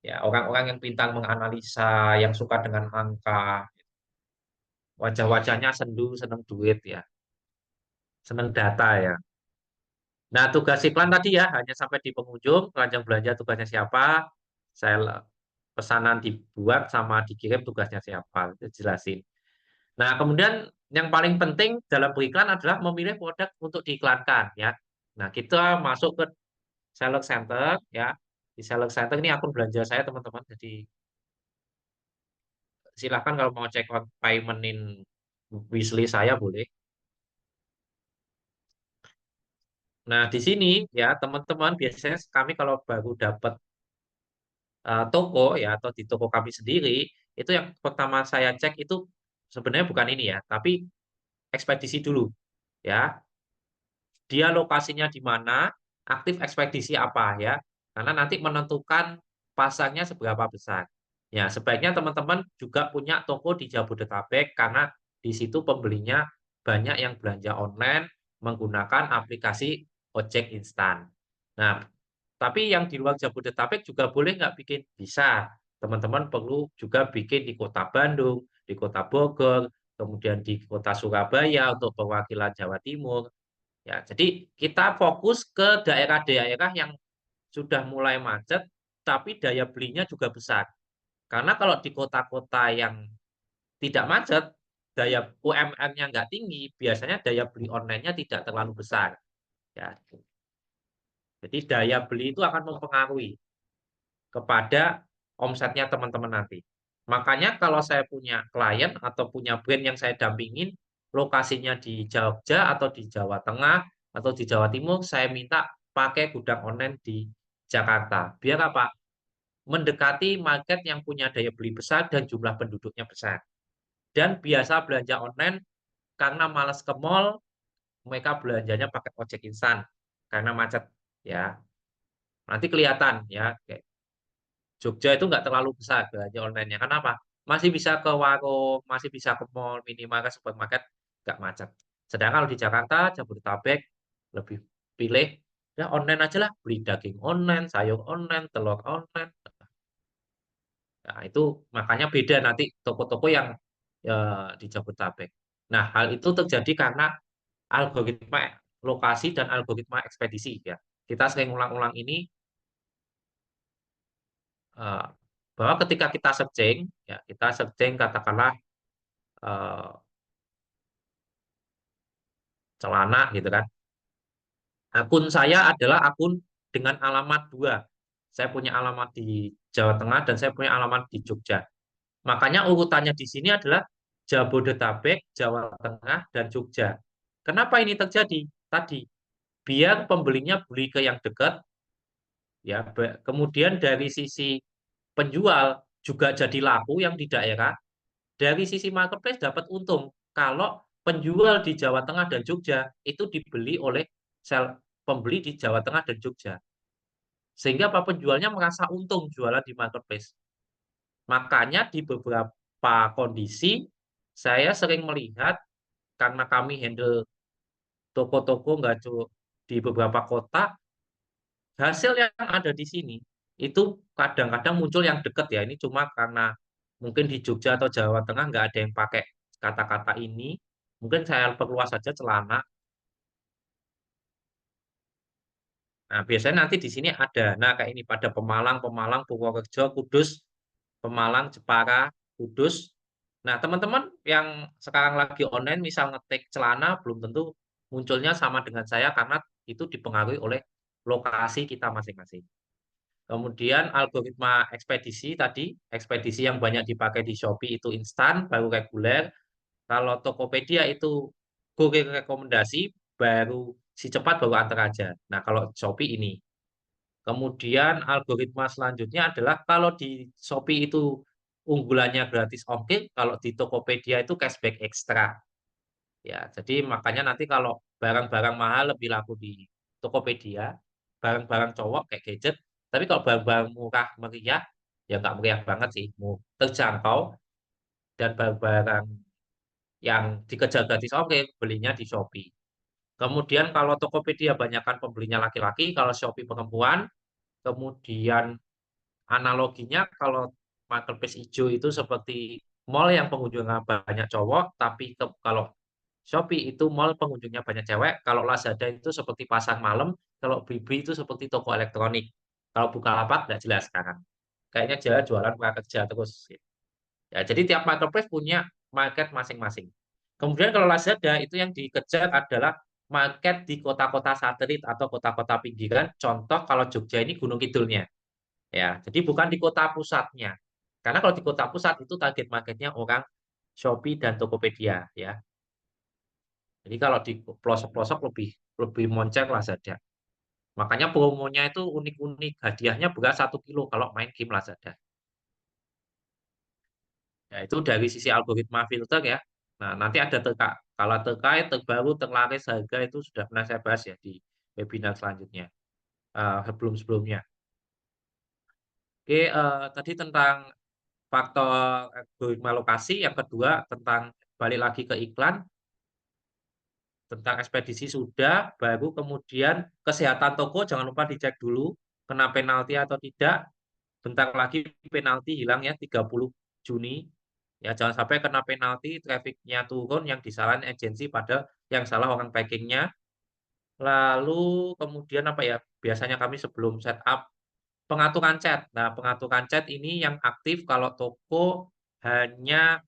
ya orang-orang yang pintar menganalisa, yang suka dengan angka, wajah-wajahnya sendu, seneng duit ya, seneng data ya. Nah, tugas iklan tadi ya hanya sampai di pengunjung, keranjang belanja tugasnya siapa, saya pesanan dibuat sama dikirim tugasnya siapa, itu jelasin. Nah, kemudian yang paling penting dalam beriklan adalah memilih produk untuk diiklankan ya. Nah, kita masuk ke Select Center ya. Di Select Center ini akun belanja saya teman-teman. Jadi silahkan kalau mau cek out paymentin wishlist saya boleh. Nah, di sini ya teman-teman biasanya kami kalau baru dapat toko ya atau di toko kami sendiri itu yang pertama saya cek itu sebenarnya bukan ini ya, tapi ekspedisi dulu ya. Dia lokasinya di mana, aktif ekspedisi apa ya. Karena nanti menentukan pasarnya seberapa besar. Ya, sebaiknya teman-teman juga punya toko di Jabodetabek karena di situ pembelinya banyak yang belanja online menggunakan aplikasi ojek instan. Nah, tapi yang di luar Jabodetabek juga boleh nggak bikin? Bisa. Teman-teman perlu juga bikin di kota Bandung, di kota Bogor, kemudian di kota Surabaya untuk perwakilan Jawa Timur. Ya, jadi kita fokus ke daerah-daerah yang sudah mulai macet, tapi daya belinya juga besar. Karena kalau di kota-kota yang tidak macet, daya UMR-nya nggak tinggi, biasanya daya beli online-nya tidak terlalu besar. Ya, jadi daya beli itu akan mempengaruhi kepada omsetnya teman-teman nanti. Makanya kalau saya punya klien atau punya brand yang saya dampingin, lokasinya di Jogja atau di Jawa Tengah atau di Jawa Timur, saya minta pakai gudang online di Jakarta. Biar apa? Mendekati market yang punya daya beli besar dan jumlah penduduknya besar. Dan biasa belanja online karena malas ke mall, mereka belanjanya pakai ojek instan karena macet ya. Nanti kelihatan ya, Jogja itu nggak terlalu besar belanja online-nya. Kenapa? Masih bisa ke warung, masih bisa ke mall, minimarket, supermarket, nggak macet. Sedangkan kalau di Jakarta, Jabodetabek lebih pilih ya online aja lah, beli daging online, sayur online, telur online. Nah, itu makanya beda nanti toko-toko yang di Jabodetabek. Nah, hal itu terjadi karena algoritma lokasi dan algoritma ekspedisi ya. Kita sering ulang-ulang ini eh, bahwa ketika kita searching ya, kita searching katakanlah eh, celana gitu kan. Akun saya adalah akun dengan alamat dua. Saya punya alamat di Jawa Tengah dan saya punya alamat di Jogja. Makanya urutannya di sini adalah Jabodetabek, Jawa Tengah, dan Jogja. Kenapa ini terjadi? Tadi, biar pembelinya beli ke yang dekat, ya. Kemudian dari sisi penjual juga jadi laku yang di daerah. Dari sisi marketplace dapat untung. Kalau penjual di Jawa Tengah dan Jogja itu dibeli oleh pembeli di Jawa Tengah dan Jogja. Sehingga para penjualnya merasa untung jualan di marketplace. Makanya di beberapa kondisi saya sering melihat karena kami handle toko-toko nggak cuma di beberapa kota, hasil yang ada di sini itu kadang-kadang muncul yang dekat ya. Ini cuma karena mungkin di Jogja atau Jawa Tengah nggak ada yang pakai kata-kata ini. Mungkin saya perluas saja celana. Nah, biasanya nanti di sini ada. Nah, kayak ini pada Pemalang, Pemalang, Purworejo, Kudus, Pemalang, Jepara, Kudus. Nah, teman-teman yang sekarang lagi online, misal ngetik celana, belum tentu munculnya sama dengan saya karena itu dipengaruhi oleh lokasi kita masing-masing. Kemudian algoritma ekspedisi tadi, ekspedisi yang banyak dipakai di Shopee itu instan, baru reguler. Kalau Tokopedia itu Google rekomendasi, baru si cepat baru antar aja. Nah, kalau Shopee ini. Kemudian algoritma selanjutnya adalah kalau di Shopee itu unggulannya gratis ongkir, kalau di Tokopedia itu cashback ekstra. Ya, jadi makanya nanti kalau barang-barang mahal lebih laku di Tokopedia, barang-barang cowok kayak gadget, tapi kalau barang-barang murah meriah, ya nggak meriah banget sih, terjangkau, dan barang-barang yang dikejar gratis ongkir, belinya di Shopee. Kemudian kalau Tokopedia banyakkan pembelinya laki-laki, kalau Shopee perempuan, kemudian analoginya kalau marketplace hijau itu seperti mall yang pengunjungnya banyak cowok, tapi kalau Shopee itu mall pengunjungnya banyak cewek, kalau Lazada itu seperti pasar malam, kalau Blibli itu seperti toko elektronik. Kalau Bukalapak nggak jelas sekarang. Kayaknya jualan prakerja terus. Ya, jadi tiap marketplace punya market masing-masing. Kemudian kalau Lazada itu yang dikejar adalah market di kota-kota satelit atau kota-kota pinggiran. Contoh kalau Jogja ini Gunung Kidulnya. Ya, jadi bukan di kota pusatnya. Karena kalau di kota pusat itu target marketnya orang Shopee dan Tokopedia ya. Jadi kalau di pelosok-pelosok lebih lebih moncer Lazada. Makanya promonya itu unik-unik. Hadiahnya berat 1 kilo kalau main game Lazada. Ya, itu dari sisi algoritma filter ya. Nah, nanti ada kalau terkait terbaru terlaris harga itu sudah pernah saya bahas ya di webinar selanjutnya. Sebelum-sebelumnya. Oke, tadi tentang faktor algoritma lokasi, yang kedua tentang balik lagi ke iklan, tentang ekspedisi sudah, baru kemudian kesehatan toko jangan lupa dicek dulu kena penalti atau tidak. Bentar lagi penalti hilang ya 30 Juni. Ya jangan sampai kena penalti, trafficnya turun, yang disalahin agensi pada yang salah orang packingnya. Lalu kemudian apa ya? Biasanya kami sebelum setup pengaturan chat. Nah, pengaturan chat ini yang aktif kalau toko hanya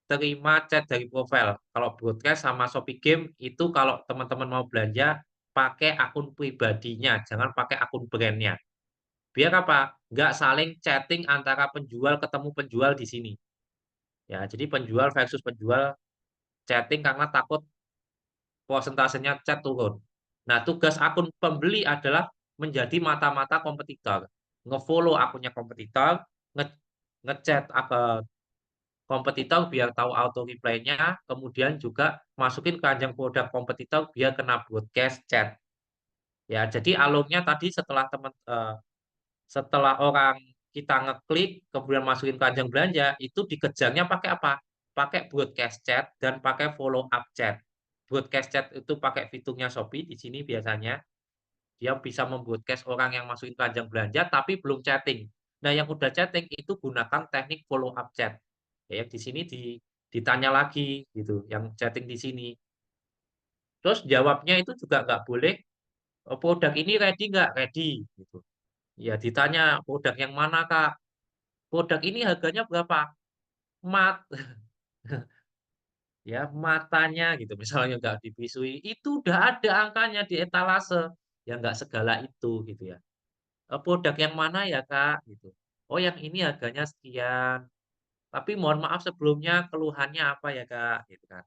terima chat dari profil. Kalau broadcast sama Shopee Game itu kalau teman-teman mau belanja pakai akun pribadinya, jangan pakai akun brandnya. Biar apa? Nggak saling chatting antara penjual ketemu penjual di sini. Ya, jadi penjual versus penjual chatting karena takut persentasenya chat turun. Nah, tugas akun pembeli adalah menjadi mata-mata kompetitor. Ngefollow akunnya kompetitor, ngechat kompetitor biar tahu auto reply-nya, kemudian juga masukin keranjang produk kompetitor biar kena broadcast chat. Ya, jadi alurnya tadi setelah orang kita ngeklik kemudian masukin keranjang belanja, itu dikejarnya pakai apa? Pakai broadcast chat dan pakai follow up chat. broadcast chat itu pakai fiturnya Shopee di sini biasanya. Dia bisa membroadcast orang yang masukin keranjang belanja tapi belum chatting. Nah, yang udah chatting itu gunakan teknik follow up chat. Ya, di sini ditanya lagi gitu, yang chatting di sini. Terus jawabnya itu juga nggak boleh produk ini ready nggak ready gitu. Ya ditanya produk yang mana Kak? Produk ini harganya berapa? Mat ya matanya gitu misalnya nggak dipisui itu udah ada angkanya di etalase ya nggak segala itu gitu ya. Produk yang mana ya Kak gitu. Oh yang ini harganya sekian. Tapi mohon maaf sebelumnya keluhannya apa ya Kak gitu kan.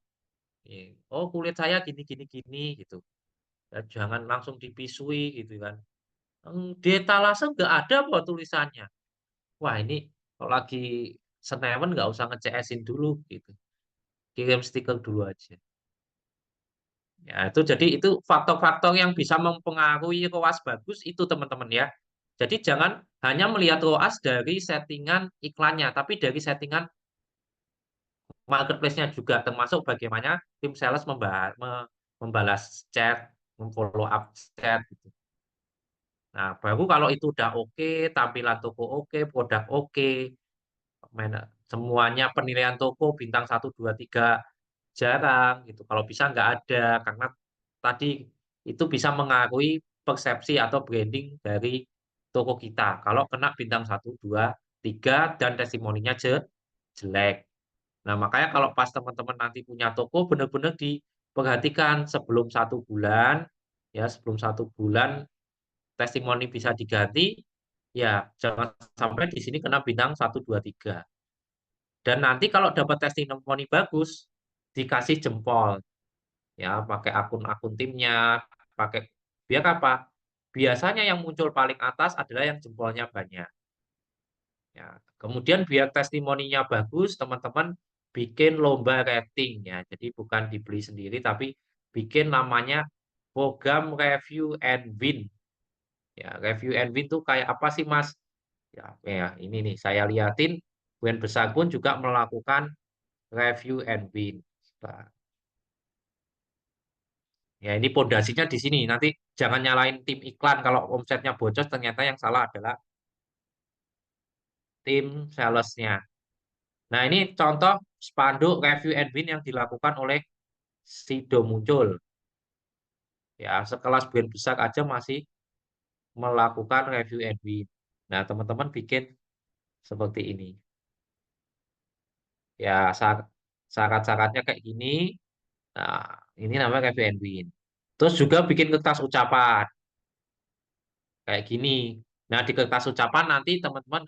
Oh kulit saya gini gini gini gitu. Ya, jangan langsung dipisui gitu kan. Di etalase nggak ada kok tulisannya. Wah ini kalau lagi senewen nggak usah nge-CS-in dulu gitu. Kirim stiker dulu aja. Ya, itu jadi itu faktor-faktor yang bisa mempengaruhi ROAS bagus itu teman-teman ya. Jadi jangan hanya melihat ROAS dari settingan iklannya, tapi dari settingan marketplace-nya juga, termasuk bagaimana tim sales membalas chat, memfollow up chat gitu. Nah, baru kalau itu udah oke, tampilan toko oke, produk oke, semuanya penilaian toko bintang 1, 2, 3 jarang gitu. Kalau bisa nggak ada karena tadi itu bisa mengaruhi persepsi atau branding dari toko kita. Kalau kena bintang 1, 2, 3 dan testimoninya jelek. Nah, makanya kalau pas teman-teman nanti punya toko benar-benar diperhatikan sebelum 1 bulan ya, sebelum 1 bulan testimoni bisa diganti ya jangan sampai di sini kena bintang 1, 2, 3. Dan nanti kalau dapat testimoni bagus, dikasih jempol. Ya, pakai akun-akun timnya, pakai biar apa? Biasanya yang muncul paling atas adalah yang jempolnya banyak. Ya, kemudian biar testimoninya bagus, teman-teman bikin lomba rating ya. Jadi bukan dibeli sendiri, tapi bikin namanya program review and win. Ya, review and win tuh kayak apa sih, Mas? Ya, ini nih saya liatin Brand Besar pun juga melakukan review and win. Nah, ya ini pondasinya di sini. Nanti jangan nyalain tim iklan kalau omsetnya bocor ternyata yang salah adalah tim salesnya. Nah ini contoh spanduk review and win yang dilakukan oleh Sido Muncul. Ya sekelas brand besar aja masih melakukan review and win. Nah teman-teman bikin seperti ini. Ya syarat-syaratnya kayak gini. Nah ini namanya review and win. Terus juga bikin kertas ucapan kayak gini. Nah di kertas ucapan nanti teman-teman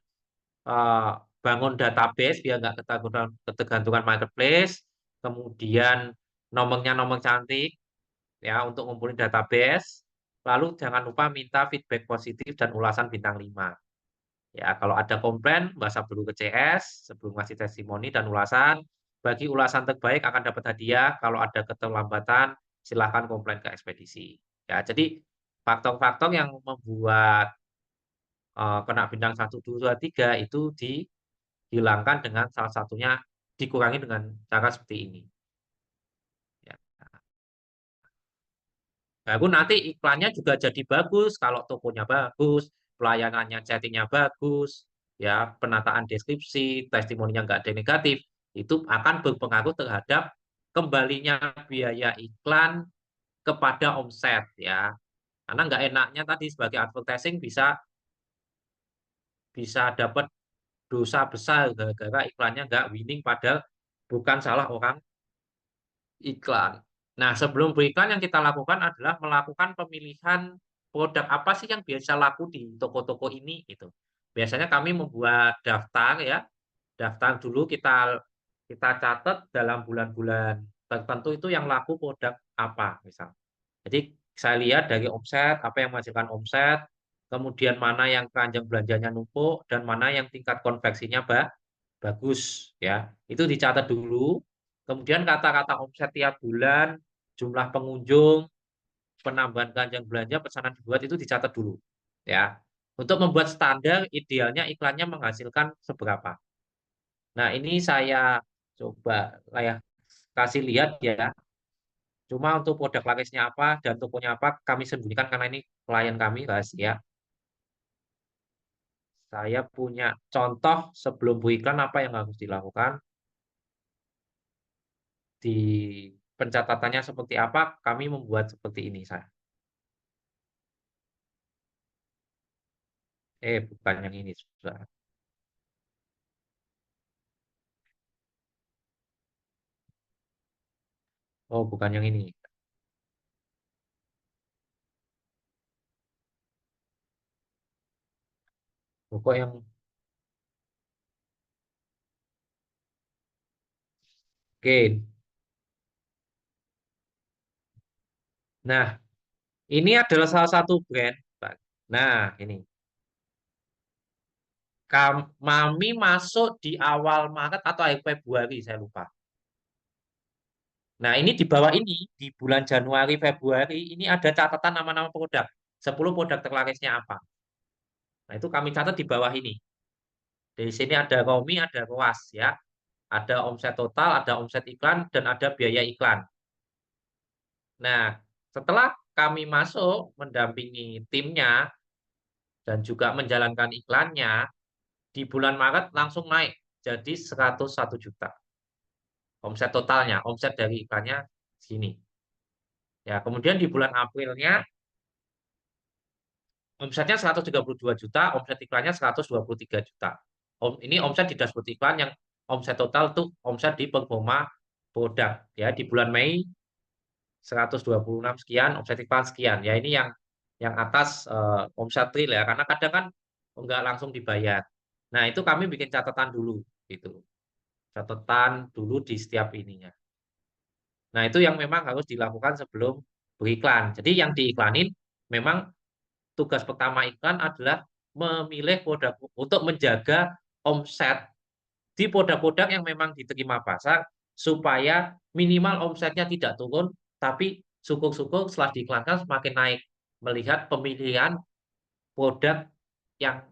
eh, bangun database biar nggak ketergantungan marketplace, kemudian nomornya nomor cantik ya untuk ngumpulin database, lalu jangan lupa minta feedback positif dan ulasan bintang 5. Ya, kalau ada komplain, bahasa dulu ke CS sebelum ngasih testimoni dan ulasan. Bagi ulasan terbaik akan dapat hadiah. Kalau ada keterlambatan, silahkan komplain ke ekspedisi. Ya, jadi faktor-faktor yang membuat kena bintang 1, 2, 3 itu dihilangkan dengan salah satunya dikurangi dengan cara seperti ini. Ya. Baru nanti iklannya juga jadi bagus kalau tokonya bagus, pelayanannya chattingnya bagus, ya penataan deskripsi, testimoninya nggak ada negatif, itu akan berpengaruh terhadap kembalinya biaya iklan kepada omset ya. Karena nggak enaknya tadi sebagai advertising bisa dapat dosa besar gara-gara iklannya nggak winning padahal bukan salah orang iklan. Nah, sebelum beriklan yang kita lakukan adalah melakukan pemilihan produk apa sih yang biasa laku di toko-toko ini gitu. Biasanya kami membuat daftar ya. Daftar dulu kita catat dalam bulan-bulan tertentu itu yang laku produk apa misal. Jadi saya lihat dari omset, apa yang menghasilkan omset, kemudian mana yang keranjang belanjanya numpuk dan mana yang tingkat konversinya bagus ya. Itu dicatat dulu. Kemudian kata-kata omset tiap bulan, jumlah pengunjung, penambahan keranjang belanja, pesanan dibuat itu dicatat dulu ya. Untuk membuat standar idealnya iklannya menghasilkan seberapa. Nah, ini saya coba kasih lihat ya. Cuma untuk produk larisnya apa dan tokonya apa kami sembunyikan karena ini klien kami rahasia. Saya punya contoh sebelum Bu iklan apa yang harus dilakukan. Di pencatatannya seperti apa, kami membuat seperti ini. Bukan yang ini. Sudah. Oh, bukan yang ini. Pokok yang Oke. Nah, ini adalah salah satu brand. Nah, ini. Mami masuk di awal Maret atau akhir Februari, saya lupa. Nah, ini di bawah ini, di bulan Januari, Februari, ini ada catatan nama-nama produk. 10 produk terlarisnya apa. Nah, itu kami catat di bawah ini. Di sini ada Romi, ada Roas, ya. Ada omset total, ada omset iklan, dan ada biaya iklan. Nah, setelah kami masuk mendampingi timnya dan juga menjalankan iklannya, di bulan Maret langsung naik jadi 101 juta. Omset totalnya, omset dari iklannya sini. Ya, kemudian di bulan Aprilnya omsetnya 132 juta, omset iklannya 123 juta. Ini omset di dashboard iklan yang omset total tuh omset di performa produk. Ya, di bulan Mei 126 sekian, omset iklan sekian. Ya, ini yang atas omset real ya, karena kadang kan enggak langsung dibayar. Nah, itu kami bikin catatan dulu gitu. Catatan dulu di setiap ininya. Nah, itu yang memang harus dilakukan sebelum beriklan. Jadi yang diiklanin memang tugas pertama iklan adalah memilih produk untuk menjaga omset di produk-produk yang memang diterima pasar supaya minimal omsetnya tidak turun, tapi syukur-syukur setelah diiklankan semakin naik melihat pemilihan produk yang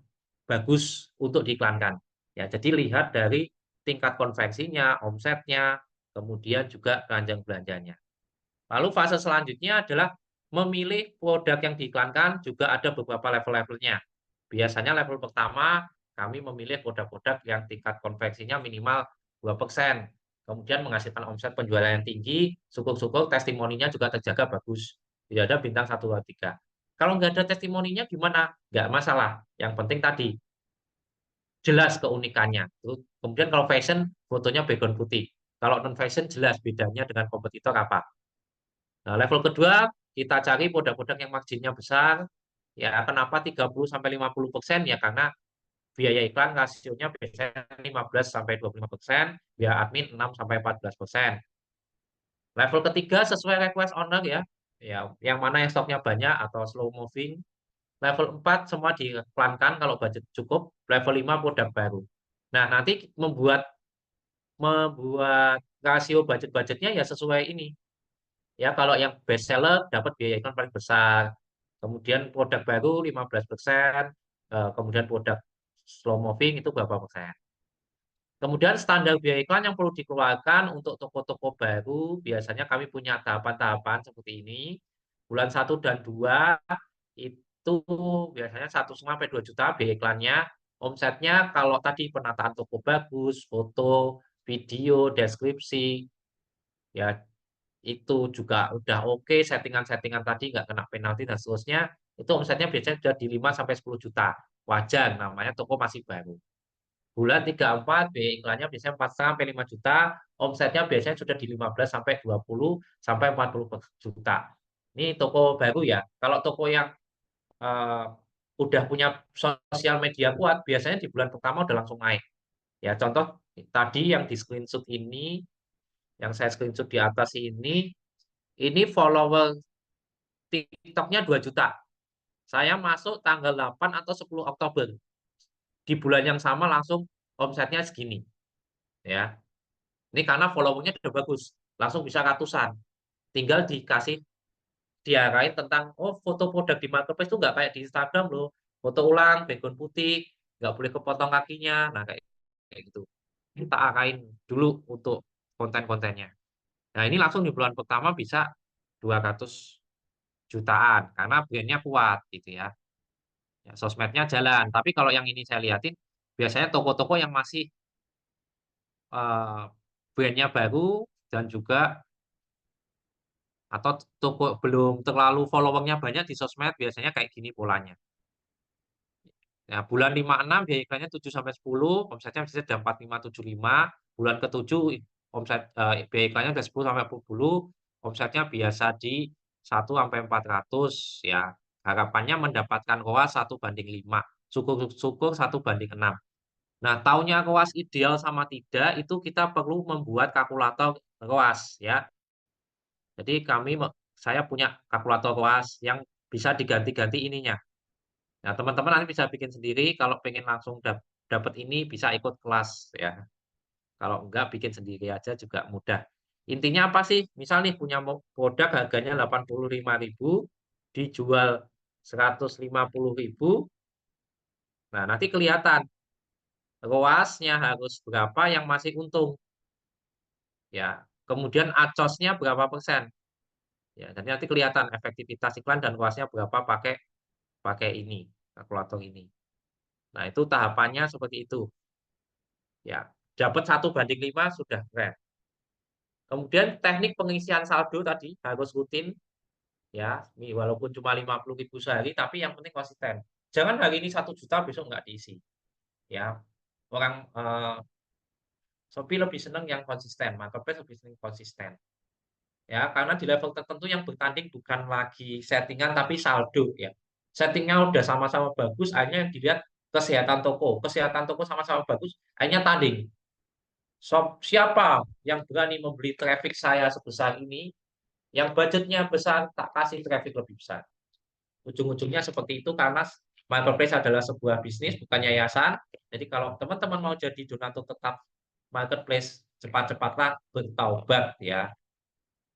bagus untuk diiklankan. Ya, jadi lihat dari tingkat konversinya, omsetnya, kemudian juga keranjang belanjanya. Lalu fase selanjutnya adalah memilih produk yang diiklankan juga ada beberapa level-levelnya. Biasanya level pertama kami memilih produk-produk yang tingkat konversinya minimal 2%. Kemudian menghasilkan omset penjualan yang tinggi, syukur-syukur testimoninya juga terjaga bagus. Tidak ada bintang 1, 2, 3. Kalau nggak ada testimoninya gimana? Nggak masalah. Yang penting tadi, jelas keunikannya. Kemudian kalau fashion, fotonya background putih. Kalau non-fashion, jelas bedanya dengan kompetitor apa. Nah, level kedua, kita cari produk-produk yang marginnya besar. Ya, kenapa 30-50%? Ya, karena biaya iklan rasionya biasanya 15-25%, biaya admin 6-14%. Level ketiga sesuai request owner ya. Ya, yang mana yang stoknya banyak atau slow moving. Level 4 semua diiklankan kalau budget cukup. Level 5 produk baru. Nah, nanti membuat rasio budget-budgetnya ya sesuai ini. Ya, kalau yang best seller dapat biaya iklan paling besar. Kemudian produk baru 15%, kemudian produk slow moving itu berapa persen. Kemudian standar biaya iklan yang perlu dikeluarkan untuk toko-toko baru, biasanya kami punya tahapan-tahapan seperti ini. Bulan 1 dan 2 itu biasanya 1,5 sampai 2 juta biaya iklannya. Omsetnya kalau tadi penataan toko bagus, foto, video, deskripsi, ya itu juga udah oke, settingan-settingan tadi nggak kena penalti dan seterusnya, itu omsetnya biasanya sudah di 5 sampai 10 juta. Wajar, namanya toko masih baru. Bulan 3, 4, biaya iklannya biasanya 4,5 sampai 5 juta, omsetnya biasanya sudah di 15 sampai 20 sampai 40 juta. Ini toko baru ya. Kalau toko yang eh, udah punya sosial media kuat, biasanya di bulan pertama udah langsung naik. Ya, contoh tadi yang di screenshot ini, yang saya screenshot di atas ini follower TikToknya 2 juta. Saya masuk tanggal 8 atau 10 Oktober. Di bulan yang sama langsung omsetnya segini. Ya. Ini karena followernya udah bagus. Langsung bisa ratusan. Tinggal dikasih diarahin tentang, oh foto produk di marketplace itu nggak kayak di Instagram loh. Foto ulang, background putih, nggak boleh kepotong kakinya. Nah, kayak gitu. Kita arahin dulu untuk konten-kontennya. Nah, ini langsung di bulan pertama bisa 200 jutaan karena brandnya kuat gitu ya. Ya, sosmednya jalan. Tapi kalau yang ini saya lihatin biasanya toko-toko yang masih brandnya baru dan juga atau toko belum terlalu followernya banyak di sosmed biasanya kayak gini polanya. Ya, bulan 56 biaya iklannya 7 sampai 10, omsetnya bisa 4575, bulan ke-7 omset biaya iklannya udah 10 sampai 20, omsetnya biasa di 1 sampai 400 ya. Harapannya mendapatkan ROAS 1/5. Syukur-syukur 1/6. Nah, taunya ROAS ideal sama tidak itu kita perlu membuat kalkulator ROAS ya. Jadi saya punya kalkulator ROAS yang bisa diganti-ganti ininya. Nah, teman-teman nanti bisa bikin sendiri. Kalau pengen langsung dapat ini bisa ikut kelas ya. Kalau enggak bikin sendiri aja juga mudah. Intinya apa sih? Misal nih punya produk harganya 85.000, dijual 150.000. Nah, nanti kelihatan ROAS-nya harus berapa yang masih untung. Ya. Kemudian acosnya berapa persen. Ya, dan nanti kelihatan efektivitas iklan dan ROAS-nya berapa pakai ini, kalkulator ini. Nah, itu tahapannya seperti itu. Ya, dapat 1/5 sudah keren. Kemudian teknik pengisian saldo tadi harus rutin ya, walaupun cuma 50.000 sehari tapi yang penting konsisten. Jangan hari ini 1 juta besok nggak diisi. Ya. Orang Shopee lebih senang yang konsisten, Marketplace lebih senang konsisten. Ya, karena di level tertentu yang bertanding bukan lagi settingan tapi saldo ya. Settingnya udah sama-sama bagus, akhirnya dilihat kesehatan toko. Kesehatan toko sama-sama bagus, akhirnya tanding. Siapa yang berani membeli traffic saya sebesar ini, yang budgetnya besar, tak kasih traffic lebih besar. Ujung-ujungnya seperti itu karena Marketplace adalah sebuah bisnis, bukan yayasan. Jadi kalau teman-teman mau jadi donatur tetap Marketplace, cepat-cepatlah bertaubat ya.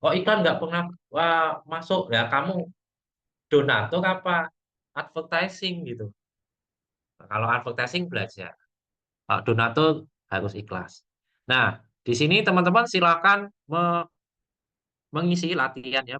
Oh, iklan nggak pernah masuk, ya kamu donatur apa advertising gitu. Nah, kalau advertising belajar, kalau donatur harus ikhlas. Nah, di sini teman-teman silakan mengisi latihan ya,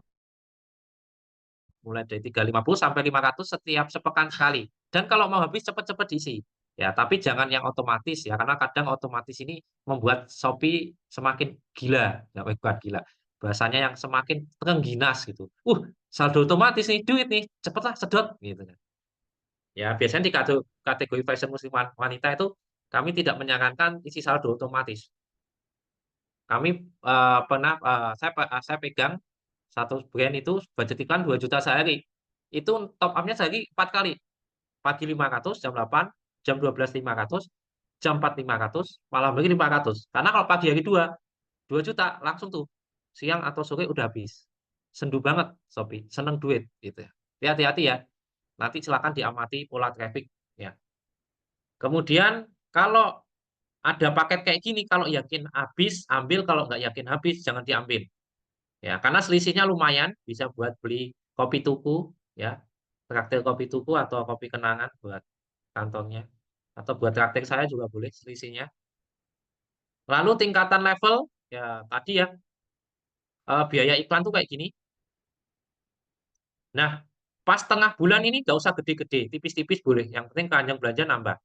mulai dari 350 sampai 500 setiap sepekan sekali. Dan kalau mau habis cepat-cepat diisi. Ya, tapi jangan yang otomatis ya, karena kadang otomatis ini membuat Shopee semakin gila, ya bukan gila. Bahasanya yang semakin terengginas gitu. Saldo otomatis nih, duit nih, cepatlah sedot gitu. Ya, biasanya di kategori fashion muslim wanita itu kami tidak menyarankan isi saldo otomatis. Kami saya pegang satu brand itu budget iklan 2 juta sehari. Itu top up-nya sehari 4 kali. Pagi 500, jam 8, jam 12 500, jam 4 500, malam hari 500. Karena kalau pagi hari 2 juta langsung tuh. Siang atau sore udah habis. Sendu banget Shopee, seneng duit gitu ya. Hati-hati ya. Nanti silakan diamati pola traffic ya. Kemudian kalau ada paket kayak gini, kalau yakin habis, ambil. Kalau nggak yakin habis, jangan diambil. Ya, karena selisihnya lumayan, bisa buat beli kopi tuku, ya, traktir kopi tuku atau kopi kenangan buat kantornya, atau buat traktir saya juga boleh selisihnya. Lalu tingkatan level, ya tadi ya, biaya iklan tuh kayak gini. Nah, pas tengah bulan ini nggak usah gede-gede, tipis-tipis boleh, yang penting keranjang belanja nambah.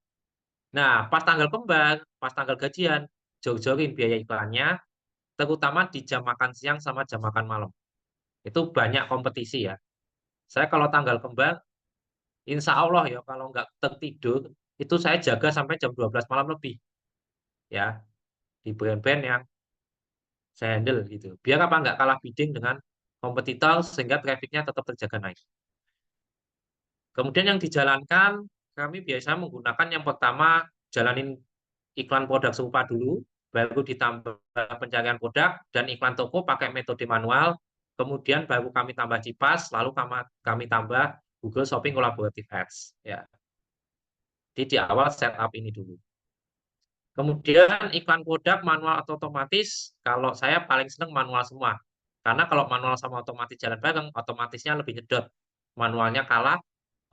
Nah, pas tanggal kembar, pas tanggal gajian, jauh-jauhin biaya iklannya, terutama di jam makan siang sama jam makan malam. Itu banyak kompetisi ya. Saya kalau tanggal kembar, insya Allah ya, kalau nggak tertidur, itu saya jaga sampai jam 12 malam lebih. Ya, di brand-brand yang saya handle gitu. Biar apa nggak kalah bidding dengan kompetitor, sehingga trafficnya tetap terjaga naik. Kemudian yang dijalankan, kami biasa menggunakan yang pertama, jalanin iklan produk serupa dulu, baru ditambah pencarian produk, dan iklan toko pakai metode manual, kemudian baru kami tambah CIPAS, lalu kami tambah Google Shopping Collaborative Ads. Ya. Jadi di awal setup ini dulu. Kemudian iklan produk manual atau otomatis, kalau saya paling senang manual semua. Karena kalau manual sama otomatis jalan bareng, otomatisnya lebih nyedot. Manualnya kalah,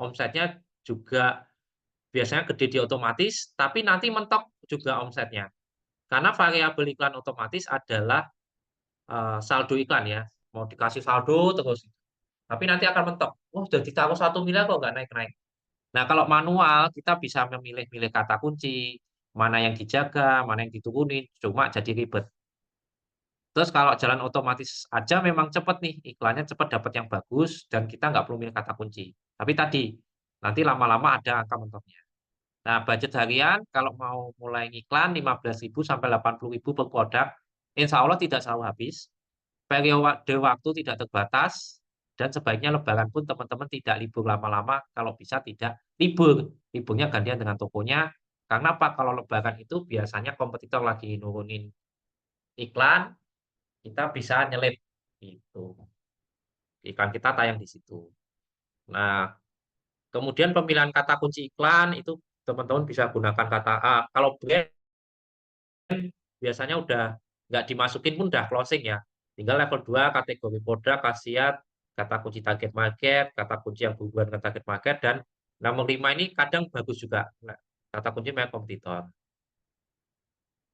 omsetnya juga biasanya gede di otomatis, tapi nanti mentok juga omsetnya. Karena variabel iklan otomatis adalah saldo iklan ya. mau dikasih saldo terus. Tapi nanti akan mentok. Oh, udah ditaruh 1 miliar kok nggak naik-naik. Nah, kalau manual kita bisa memilih-milih kata kunci, mana yang dijaga, mana yang diturunin, cuma jadi ribet. Terus kalau jalan otomatis aja memang cepat nih, iklannya cepat dapat yang bagus dan kita nggak perlu milih kata kunci. Tapi tadi, nanti lama-lama ada angka mentoknya. Nah, budget harian kalau mau mulai ngiklan 15.000 sampai 80.000 per produk, insya Allah tidak selalu habis. Periode waktu tidak terbatas, dan sebaiknya lebaran pun teman-teman tidak libur lama-lama, kalau bisa tidak libur. Liburnya gantian dengan tokonya, karena apa? Kalau lebaran itu biasanya kompetitor lagi nurunin iklan, kita bisa nyelip gitu. Iklan kita tayang di situ. Nah, kemudian pemilihan kata kunci iklan itu teman-teman bisa gunakan kata A. Kalau brand biasanya udah nggak dimasukin pun udah closing ya. Tinggal level 2 kategori produk, khasiat, kata kunci target market, kata kunci yang berhubungan dengan target market, dan nomor 5 ini kadang bagus juga. Nah, kata kunci merek kompetitor.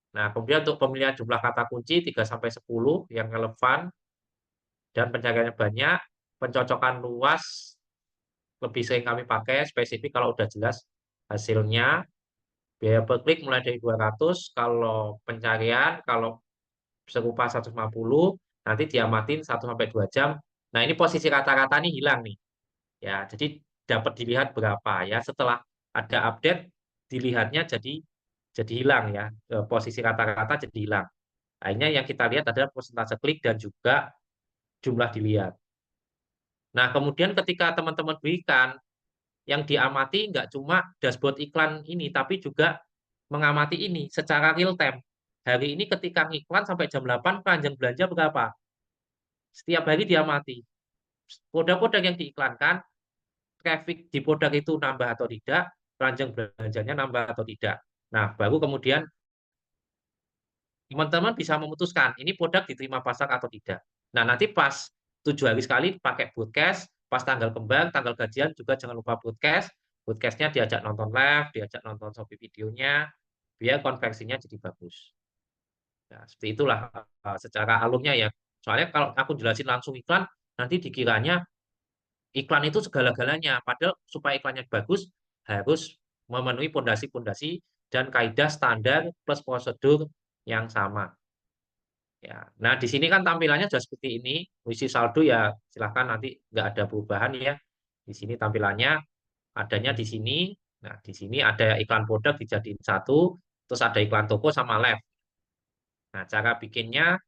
Nah, kemudian untuk pemilihan jumlah kata kunci 3-10 yang relevan dan pencariannya banyak, pencocokan luas lebih sering kami pakai, spesifik kalau udah jelas hasilnya. Biaya per klik mulai dari 200, kalau pencarian, kalau serupa 150, nanti diamatin 1-2 jam. Nah, ini posisi kata-kata nih hilang nih. Ya, jadi dapat dilihat berapa ya. Setelah ada update, dilihatnya jadi hilang ya. Posisi kata-kata jadi hilang. Akhirnya yang kita lihat adalah persentase klik dan juga jumlah dilihat. Nah, kemudian ketika teman-teman berikan, yang diamati nggak cuma dashboard iklan ini, tapi juga mengamati ini secara real time. Hari ini ketika iklan sampai jam 8, keranjang belanja berapa? Setiap hari diamati. Produk-produk yang diiklankan, traffic di produk itu nambah atau tidak, keranjang belanjanya nambah atau tidak. Nah, baru kemudian teman-teman bisa memutuskan ini produk diterima pasar atau tidak. Nah, nanti pas 7 hari sekali pakai broadcast, pas tanggal kembang, tanggal gajian juga jangan lupa broadcast. Broadcastnya diajak nonton live, diajak nonton Shopee videonya, biar konversinya jadi bagus. Nah, seperti itulah secara alurnya ya. Soalnya kalau aku jelasin langsung iklan, nanti dikiranya iklan itu segala-galanya. Padahal supaya iklannya bagus, harus memenuhi pondasi-pondasi dan kaidah standar plus prosedur yang sama. Ya, nah di sini kan tampilannya sudah seperti ini. Isi saldo ya silahkan nanti nggak ada perubahan ya. Di sini tampilannya adanya di sini. Nah di sini ada iklan produk dijadiin satu, terus ada iklan toko sama live. Nah cara bikinnya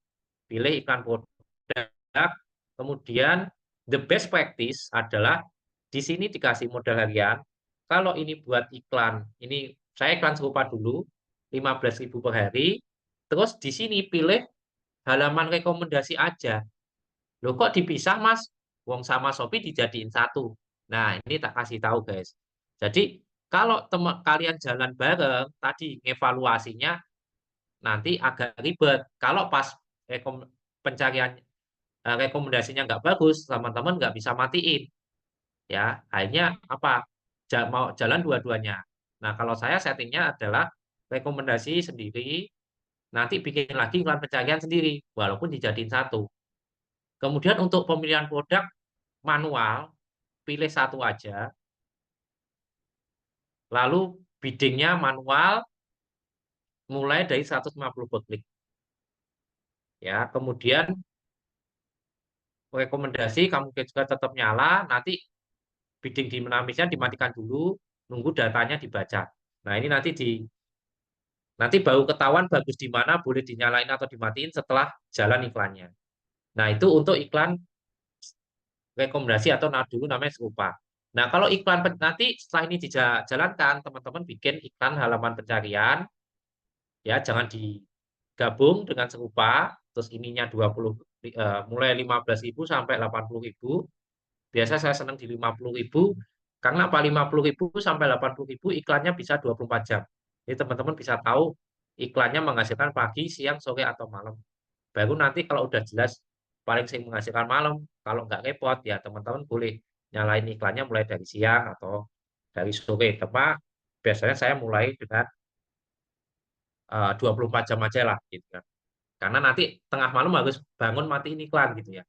pilih iklan produk, kemudian the best practice adalah di sini dikasih modal harian. Kalau ini buat iklan, ini saya iklan serupa dulu, 15.000 per hari. Terus di sini pilih halaman rekomendasi aja. Loh kok dipisah Mas? Wong sama Shopee dijadiin satu. Nah, ini tak kasih tahu guys. Jadi kalau kalian jalan bareng, tadi evaluasinya nanti agak ribet. Kalau pas pencarian rekomendasinya nggak bagus, teman-teman nggak bisa matiin. Ya, akhirnya apa? Mau jalan dua-duanya. Nah, kalau saya settingnya adalah rekomendasi sendiri, nanti bikin lagi iklan pencarian sendiri, walaupun dijadiin satu. Kemudian untuk pemilihan produk manual, pilih satu aja. Lalu biddingnya manual, mulai dari 150 per klik. Ya, kemudian rekomendasi kamu juga tetap nyala, nanti bidding dinamisnya dimatikan dulu, nunggu datanya dibaca. Nah, ini nanti baru ketahuan bagus di mana, boleh dinyalain atau dimatiin setelah jalan iklannya. Nah, itu untuk iklan rekomendasi atau dulu namanya serupa. Nah, kalau iklan nanti setelah ini dijalankan, teman-teman bikin iklan halaman pencarian, ya jangan digabung dengan serupa, terus ininya 20, mulai 15.000 sampai 80.000. Biasa saya senang di 50.000, karena apa 50.000 sampai 80.000 iklannya bisa 24 jam. Jadi teman-teman bisa tahu iklannya menghasilkan pagi, siang, sore, atau malam. Baru nanti kalau udah jelas paling sering menghasilkan malam, kalau nggak repot ya teman-teman boleh nyalain iklannya mulai dari siang atau dari sore. Tapi biasanya saya mulai dengan 24 jam aja lah gitu kan. Karena nanti tengah malam harus bangun matiin iklan gitu ya.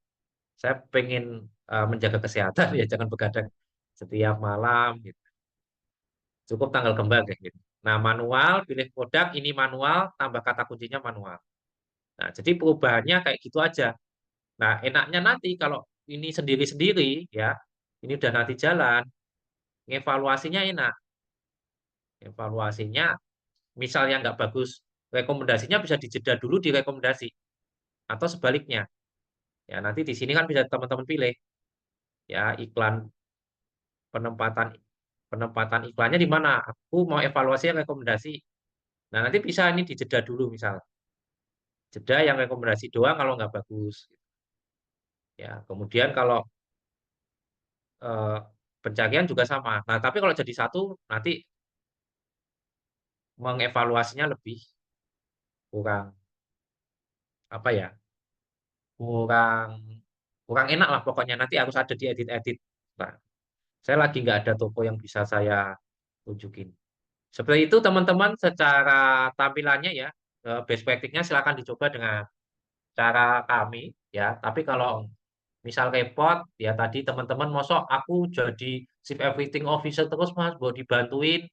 Saya pengen menjaga kesehatan ya jangan begadang setiap malam gitu. Cukup tanggal kembar kayak gitu. Nah, manual, pilih produk, ini manual, tambah kata kuncinya manual. Nah, jadi perubahannya kayak gitu aja. Nah, enaknya nanti kalau ini sendiri-sendiri ya, ini udah nanti jalan, evaluasinya enak. Evaluasinya misalnya nggak bagus, rekomendasinya bisa dijeda dulu di rekomendasi atau sebaliknya. Ya, nanti di sini kan bisa teman-teman pilih ya iklan penempatan penempatan iklannya di mana. Aku mau evaluasi rekomendasi. Nah, nanti bisa ini dijeda dulu misal. Jeda yang rekomendasi doang kalau nggak bagus. Ya, kemudian kalau eh, pencarian juga sama. Nah, tapi kalau jadi satu nanti mengevaluasinya lebih kurang apa ya? Kurang kurang enak lah pokoknya nanti harus ada di edit-edit. Nah, saya lagi nggak ada toko yang bisa saya tunjukin. Seperti itu teman-teman secara tampilannya ya, best practice-nya silakan dicoba dengan cara kami ya. Tapi kalau misal repot ya tadi teman-teman mosok aku jadi chief everything officer terus Mas, mau dibantuin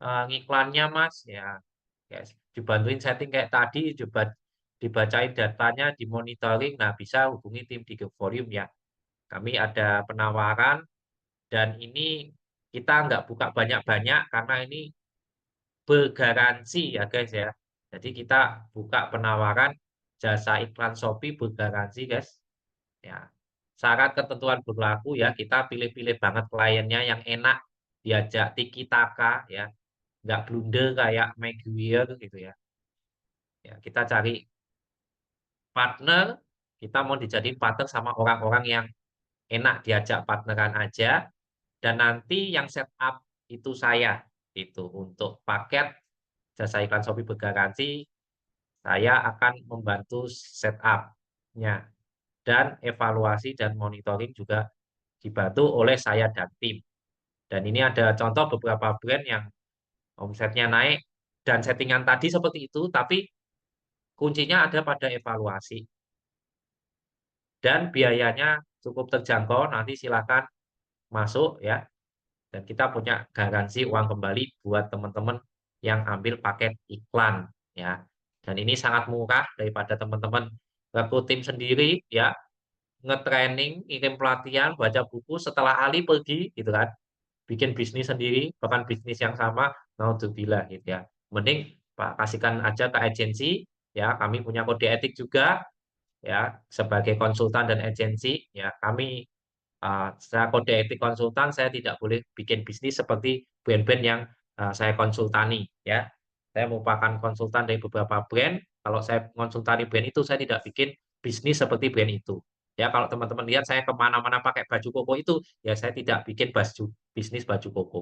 ngiklannya Mas ya. Ya, dibantuin setting kayak tadi, coba dibacain datanya, dimonitoring. Nah, bisa hubungi tim di Forum ya. Kami ada penawaran dan ini kita nggak buka banyak-banyak karena ini bergaransi ya guys ya. Jadi kita buka penawaran jasa iklan Shopee bergaransi guys. Ya, syarat ketentuan berlaku ya. Kita pilih-pilih banget kliennya yang enak diajak tiki taka ya, nggak blunder kayak Maguire gitu ya. Ya, kita cari partner, kita mau dijadiin partner sama orang-orang yang enak diajak partneran aja, dan nanti yang setup itu saya itu untuk paket jasa iklan Shopee bergaransi, saya akan membantu setupnya dan evaluasi dan monitoring juga dibantu oleh saya dan tim. Dan ini ada contoh beberapa brand yang omsetnya naik dan settingan tadi seperti itu, tapi kuncinya ada pada evaluasi. Dan biayanya cukup terjangkau, nanti silakan masuk ya. Dan kita punya garansi uang kembali buat teman-teman yang ambil paket iklan ya. Dan ini sangat murah daripada teman-teman rekrut tim sendiri ya, nge-training, ngirim pelatihan, baca buku setelah ahli pergi gitu kan. Bikin bisnis sendiri, bahkan bisnis yang sama, naudzubillah gitu ya. Mending Pak kasihkan aja ke agensi ya, kami punya kode etik juga ya sebagai konsultan dan agensi ya. Kami secara kode etik konsultan saya tidak boleh bikin bisnis seperti brand-brand yang saya konsultani ya. Saya merupakan konsultan dari beberapa brand. Kalau saya konsultani brand itu saya tidak bikin bisnis seperti brand itu. Ya kalau teman-teman lihat saya kemana-mana pakai baju koko itu ya saya tidak bikin baju bisnis baju koko.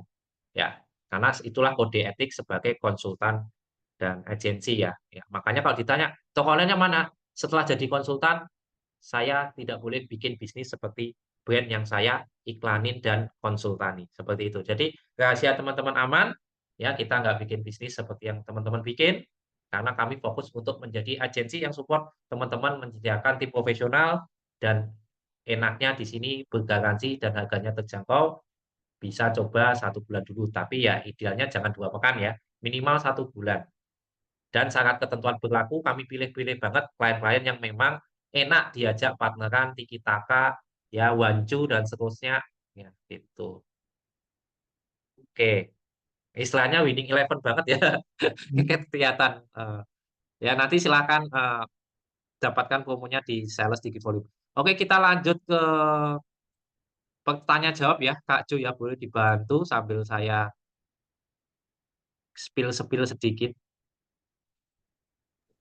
Ya karena itulah kode etik sebagai konsultan dan agensi ya. Ya makanya kalau ditanya toko lainnya mana? Setelah jadi konsultan saya tidak boleh bikin bisnis seperti brand yang saya iklanin dan konsultani seperti itu. Jadi rahasia teman-teman aman, ya kita nggak bikin bisnis seperti yang teman-teman bikin, karena kami fokus untuk menjadi agensi yang support teman-teman menyediakan tim profesional dan enaknya di sini bergaransi dan harganya terjangkau. Bisa coba 1 bulan dulu, tapi ya idealnya jangan 2 pekan ya, minimal 1 bulan. Dan syarat ketentuan berlaku, kami pilih-pilih banget klien-klien yang memang enak diajak partneran, tiki taka, ya wancu dan seterusnya, ya gitu. Oke, istilahnya winning eleven banget ya, kayak kelihatan. Ya nanti silakan dapatkan promonya di sales di Giveaway. Oke, kita lanjut ke pertanyaan jawab ya, Kak Jo ya boleh dibantu sambil saya spill sedikit.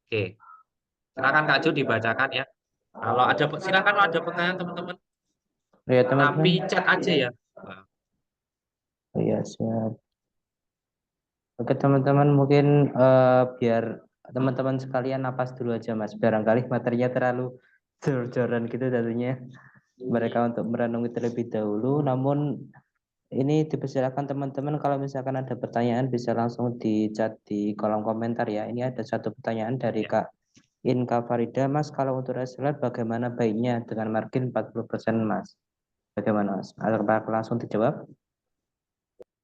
Oke, silakan Kak Jo dibacakan ya. Kalau ada silakan kalau ada pertanyaan teman-teman. Ya Tapi teman-teman. chat aja ya. Nah, Oh, ya siap. Oke teman-teman mungkin biar teman-teman sekalian napas dulu aja Mas. Barangkali materinya terlalu jor-joran gitu tentunya mereka untuk merenungi terlebih dahulu. Namun ini dipersilakan teman-teman kalau misalkan ada pertanyaan bisa langsung di chat di kolom komentar ya. Ini ada satu pertanyaan dari Kak Inka Farida, Mas, kalau untuk reseller bagaimana baiknya dengan margin 40%, Mas? Bagaimana, Mas? Apakah langsung dijawab?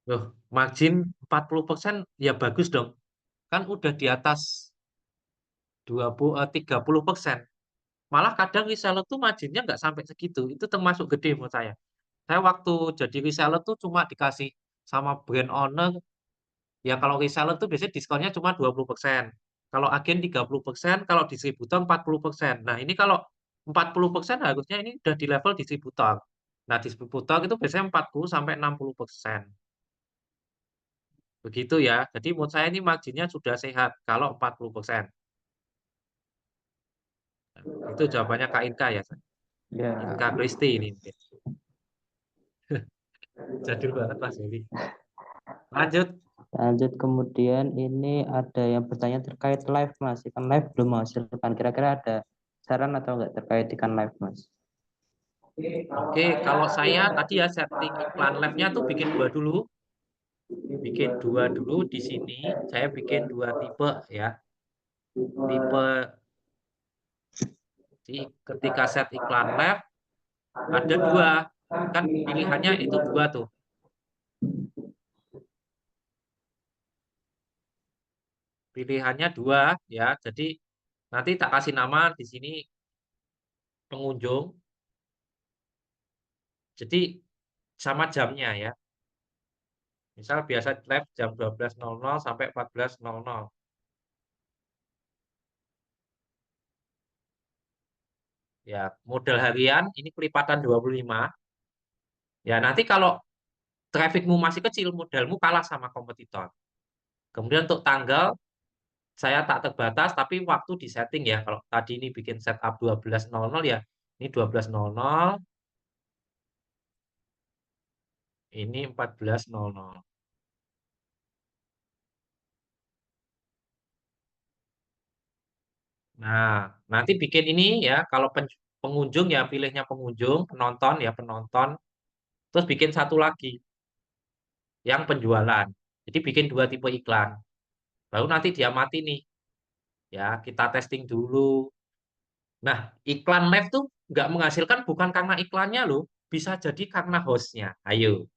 Loh, margin 40% ya bagus dong. Kan udah di atas 30%. Malah kadang reseller tuh marginnya nggak sampai segitu. Itu termasuk gede menurut saya. Saya waktu jadi reseller tuh cuma dikasih sama brand owner. Ya kalau reseller tuh biasanya diskonnya cuma 20%. Kalau agen 30%, kalau distributor 40%. Nah ini kalau 40% harusnya ini udah di level distributor. Nah distributor itu biasanya 40 sampai 60%. Begitu ya. Jadi menurut saya ini marginnya sudah sehat kalau 40%. Itu jawabannya Kak Inka ya. Ya, Inka Kristi ini. Jadul banget Mas Heri. Lanjut. lanjut kemudian ini ada yang bertanya terkait live, Mas. Ikan live belum menghasilkan. Kira-kira ada saran atau enggak terkait ikan live, Mas? Oke, kalau saya tadi ya setting iklan live-nya tuh bikin dua dulu. Bikin dua dulu di sini. Saya bikin dua tipe ya. Tipe ketika set iklan live ada dua. Kan pilihannya itu dua tuh. Pilihannya dua ya. Jadi nanti tak kasih nama di sini pengunjung. Jadi sama jamnya ya. Misal biasa live jam 12.00 sampai 14.00. Ya, model harian ini kelipatan 25. Ya, nanti kalau trafficmu masih kecil, modalmu kalah sama kompetitor. Kemudian untuk tanggal, saya tak terbatas, tapi waktu di setting ya. Kalau tadi ini bikin setup 12.00 ya, ini 12.00, ini 14.00. Nah, nanti bikin ini ya, kalau pengunjung ya pilihnya pengunjung, penonton ya penonton, terus bikin satu lagi yang penjualan. Jadi bikin dua tipe iklan. Baru nanti dia mati nih. Ya, kita testing dulu. Nah, iklan live tuh nggak menghasilkan bukan karena iklannya loh, bisa jadi karena hostnya. Ayo,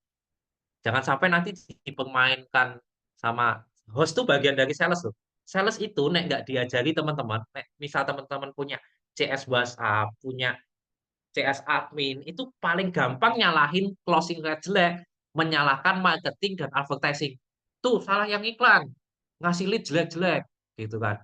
jangan sampai nanti dipermainkan sama host tuh bagian dari sales loh. Sales itu nek nggak diajari teman-teman, nek misal teman-teman punya CS WhatsApp, punya CS admin, itu paling gampang nyalahin closing rate jelek, menyalahkan marketing dan advertising. Tuh salah yang iklan, ngasih lead jelek-jelek, gitu kan.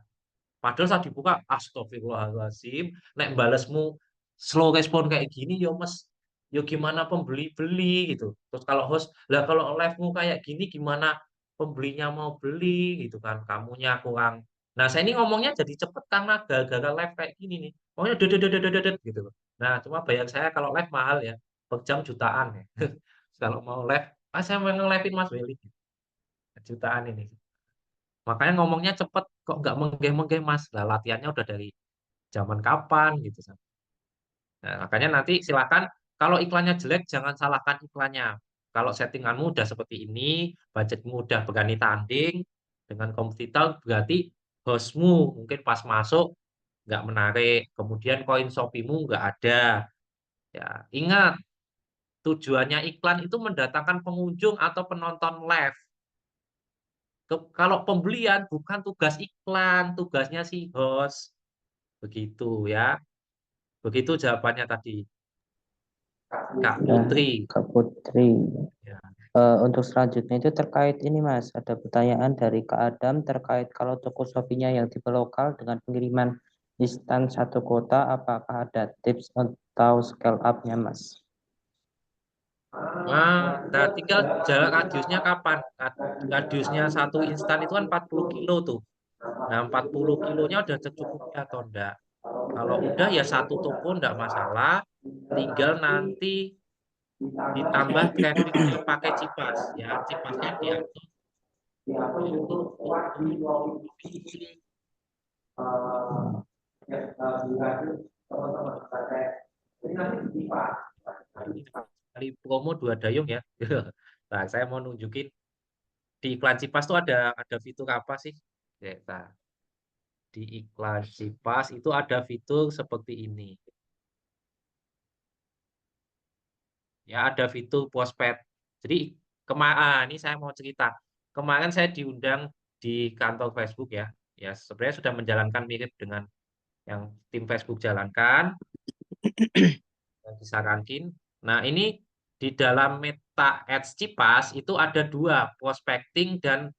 Padahal saat dibuka, astagfirullahaladzim, nek balesmu slow respon kayak gini, yo mas, yo gimana pembeli beli gitu. Terus kalau host, lah kalau live-mu kayak gini, gimana pembelinya mau beli gitu kan, kamunya kurang. Nah saya ini ngomongnya jadi cepet karena gara-gara live kayak gini nih. Pokoknya dedet gitu loh. Nah cuma bayar saya kalau live mahal ya, per jam jutaan ya. Kalau mau live, saya mau nge-live-in Mas Willy, jutaan ini. Makanya ngomongnya cepet, kok nggak menggeh-menggeh Mas. Lah latihannya udah dari zaman kapan gitu. Nah, makanya nanti silakan kalau iklannya jelek jangan salahkan iklannya. Kalau settinganmu udah seperti ini, budgetmu udah berani tanding dengan kompetitor, berarti hostmu mungkin pas masuk nggak menarik, kemudian koin Shopee-mu nggak ada. Ya, ingat tujuannya iklan itu mendatangkan pengunjung atau penonton live. Kalau pembelian bukan tugas iklan, tugasnya si host. Begitu ya. Begitu jawabannya tadi, Kak Ya, Putri. Kak Putri. Ya. Untuk selanjutnya itu terkait ini, Mas. Ada pertanyaan dari Kak Adam terkait kalau toko Shopee-nya yang tipe lokal dengan pengiriman instan satu kota, apakah ada tips atau scale up-nya, Mas? Nah, tinggal jarak radiusnya kapan? Radiusnya satu instan itu kan 40 kilo tuh. Nah, 40 kilonya udah tercukupi atau enggak? Kalau udah ya satu toko enggak masalah. Tinggal nanti ditambah trafficnya pakai Cipas. Ya, Cipasnya diatur. Kali promo 2 dayung ya. Nah, saya mau nunjukin di iklan Cipas tuh ada fitur apa sih? Ya, nah. di iklan Cipas itu ada fitur seperti ini. Ya, ada fitur postpaid. Jadi ini saya mau cerita. Kemarin saya diundang di kantor Facebook ya. Ya, sebenarnya sudah menjalankan mirip dengan yang tim Facebook jalankan, yang disarankan. Nah, ini di dalam Meta Ads Cipas itu ada 2, prospecting dan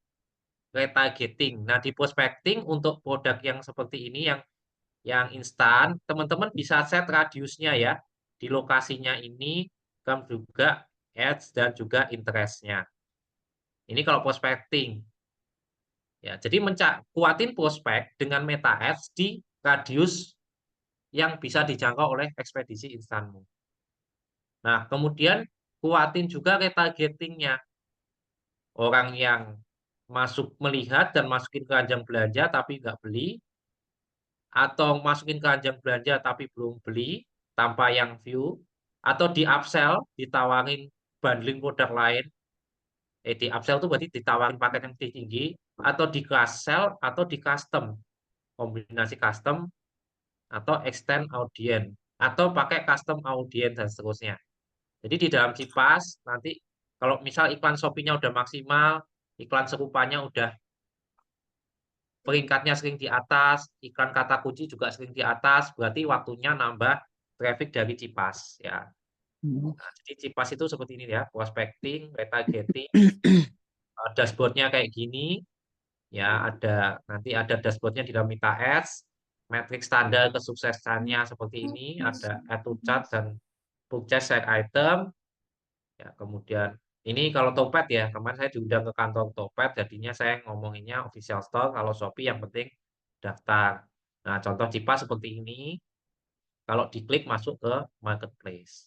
retargeting. Nah, di prospecting untuk produk yang seperti ini yang instan, teman-teman bisa set radiusnya ya. Di lokasinya ini kan juga ads dan juga interestnya. Ini kalau prospecting. Ya, jadi kuatin prospek dengan meta ads di radius yang bisa dijangkau oleh ekspedisi instanmu. Nah, kemudian kuatin juga retargetingnya. Orang yang masuk melihat dan masukin keranjang belanja tapi nggak beli, atau masukin keranjang belanja tapi belum beli tanpa yang view, atau di upsell, ditawarin bundling produk lain, di upsell itu berarti ditawarin paket yang tinggi, atau di cross sell, atau di custom, kombinasi custom, atau extend audience, atau pakai custom audience, dan seterusnya. Jadi di dalam Cipas, nanti kalau misal iklan Shopee-nya udah maksimal, iklan serupanya udah peringkatnya sering di atas, iklan kata kunci juga sering di atas, berarti waktunya nambah traffic dari Cipas ya. Nah, jadi Cipas itu seperti ini ya, prospecting, retargeting, dashboardnya kayak gini, ya nanti ada dashboardnya di dalam Meta Ads, metrik standar kesuksesannya seperti ini, ada add to chart dan purchase set item, ya kemudian ini kalau Topet ya, kemarin saya diundang ke kantor Topet, jadinya saya ngomonginnya official store, kalau Shopee yang penting daftar. Nah, contoh Cipas seperti ini, kalau diklik masuk ke marketplace.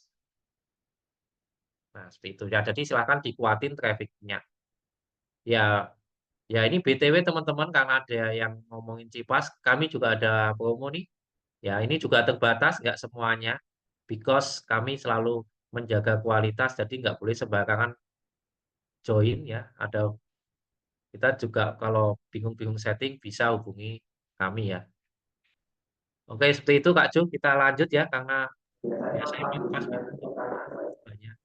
Nah, seperti itu ya. Jadi silakan dikuatin traffic-nya. Ya, ya ini BTW teman-teman, karena ada yang ngomongin Cipas, kami juga ada promo nih. Ya, ini juga terbatas, nggak semuanya. Because kami selalu menjaga kualitas, jadi nggak boleh sembarangan join ya. Kita juga kalau bingung-bingung setting bisa hubungi kami ya. Oke, seperti itu Kak Ju, kita lanjut ya, karena ya, saya mute pas banyak.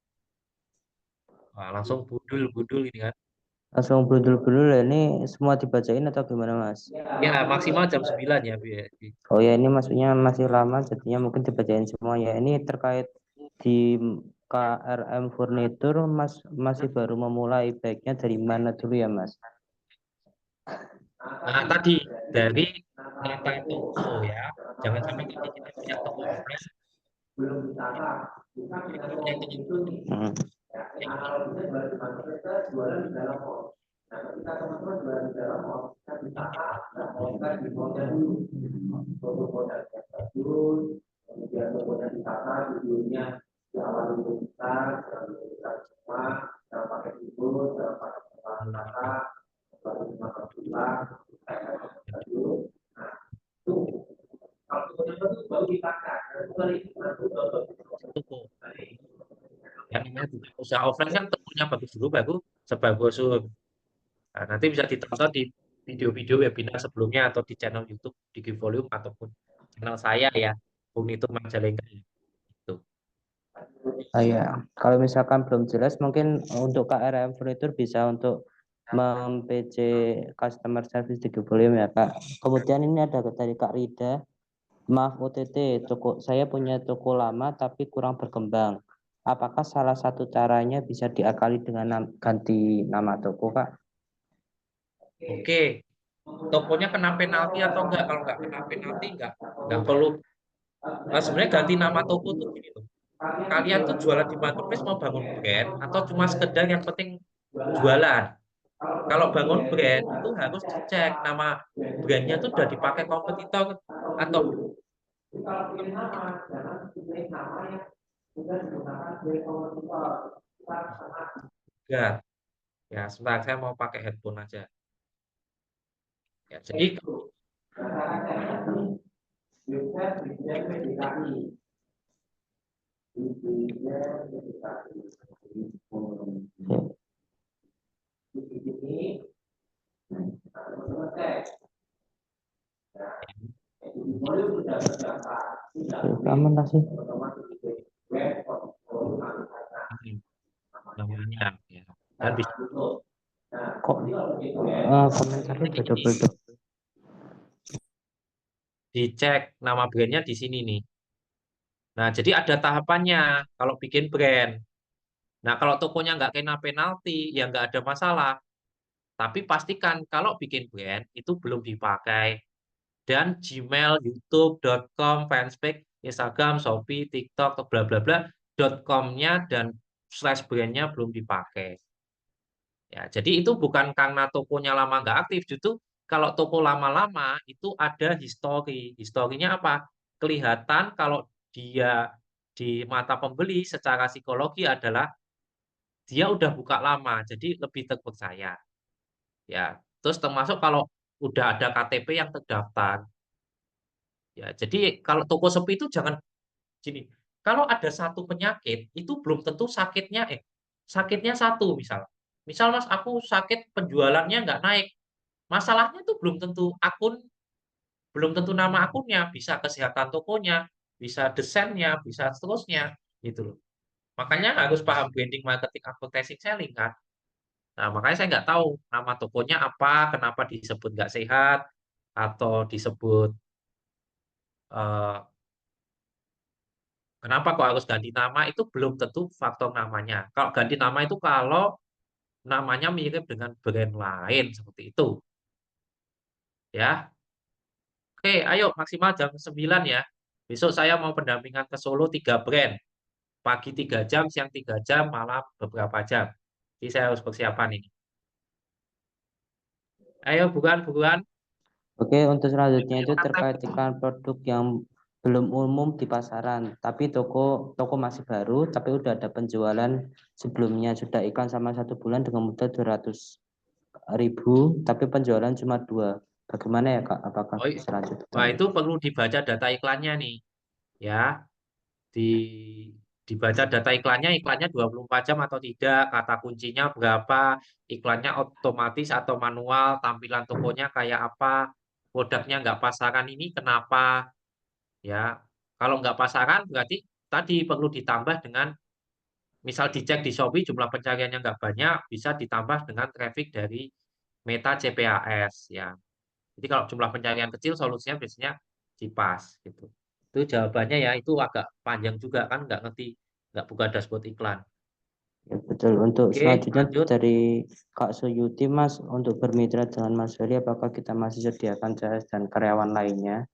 Wah, langsung budul-budul ini kan. Langsung brudul-brudul ya, ini semua dibacain atau gimana Mas? Ya, maksimal jam 9 ya, Bu ya. Oh ya, ini maksudnya masih lama, jadinya mungkin dibacain semua ya. Ini terkait di KRM Furnitur, Mas masih baru memulai, baiknya dari mana dulu ya Mas? Nah, tadi dari data toko ya. Jangan sampai nanti kita punya toko offline. Hmm. Toko. Yang namanya usaha offline kan tokonya bagus dulu, baru sebagus. Nah, nanti bisa ditonton di video-video webinar sebelumnya atau di channel YouTube Digi Volume ataupun channel saya ya, Furnitur Majalengka. Itu. Ya, kalau misalkan belum jelas, mungkin untuk KRM Furnitur bisa untuk mem-PC customer service di Volume ya Kak. Kemudian ini ada dari Kak Rida, maaf OTT, toko saya punya toko lama tapi kurang berkembang. Apakah salah satu caranya bisa diakali dengan ganti nama toko Kak? Oke, tokonya kena penalti atau enggak? Kalau nggak kena penalti, nggak perlu. Sebenarnya ganti nama toko tuh gini tuh. Kalian tuh jualan di marketplace mau bangun brand atau cuma sekedar yang penting jualan? Kalau bangun brand itu harus dicek nama brandnya tuh udah dipakai kompetitor atau enggak. Ya, sebentar saya mau pakai headphone aja. Ya, jadi Aman lah sih. Ini namanya ya. Dan bisa Kok komentarnya nanti ini double. dicek nama brandnya di sini nih. Nah, jadi ada tahapannya kalau bikin brand. Nah, kalau tokonya nggak kena penalti, ya nggak ada masalah. Tapi pastikan kalau bikin brand itu belum dipakai. Dan Gmail, YouTube.com, fanspage, Instagram, Shopee, TikTok, bla bla bla, .com-nya dan slash brand-nya belum dipakai. Ya, jadi itu bukan karena tokonya lama nggak aktif, justru kalau toko lama-lama itu ada histori. Historinya apa? Kelihatan kalau dia di mata pembeli secara psikologi adalah dia udah buka lama, jadi lebih terpercaya. Ya, terus termasuk kalau udah ada KTP yang terdaftar. Ya, jadi kalau toko sepi itu jangan gini. Kalau ada satu penyakit itu belum tentu sakitnya satu misal. Misal Mas aku sakit penjualannya nggak naik. Masalahnya tuh belum tentu nama akunnya, bisa kesehatan tokonya, bisa desainnya, bisa seterusnya gitu loh. Makanya harus paham branding, marketing, advertising, selling kan. Nah, makanya saya nggak tahu nama tokonya apa, kenapa disebut nggak sehat, atau disebut eh, kenapa kok harus ganti nama, itu belum tentu faktor namanya. Kalau ganti nama itu kalau namanya mirip dengan brand lain, seperti itu. Ya, oke, ayo maksimal jam 9 ya. Besok saya mau pendampingan ke Solo 3 brand. Pagi 3 jam, siang 3 jam, malam beberapa jam. Jadi saya harus persiapan ini. Ayo, buruan. Oke, untuk selanjutnya itu Mantap. terkait iklan produk yang belum umum di pasaran, tapi toko masih baru, tapi udah ada penjualan sebelumnya, sudah iklan sama 1 bulan dengan modal 200.000, tapi penjualan cuma 2. Bagaimana ya Kak? Apakah Oh, bisa lanjut? wah, itu perlu dibaca data iklannya nih. Ya, di dibaca data iklannya 24 jam atau tidak, kata kuncinya berapa, iklannya otomatis atau manual, tampilan tokonya kayak apa, produknya nggak pasaran ini kenapa, ya. Kalau nggak pasaran berarti tadi perlu ditambah dengan, misal dicek di Shopee jumlah pencariannya nggak banyak, bisa ditambah dengan traffic dari Meta CPAS, ya. Jadi kalau jumlah pencarian kecil, solusinya biasanya CPAS gitu. Itu jawabannya ya, itu agak panjang juga kan, nggak ngerti, nggak buka dashboard iklan. Ya, betul. Untuk Oke, selanjutnya lanjut. dari Kak Suyuti, Mas, untuk bermitra dengan Mas Ferry, apakah kita masih sediakan CS dan karyawan lainnya?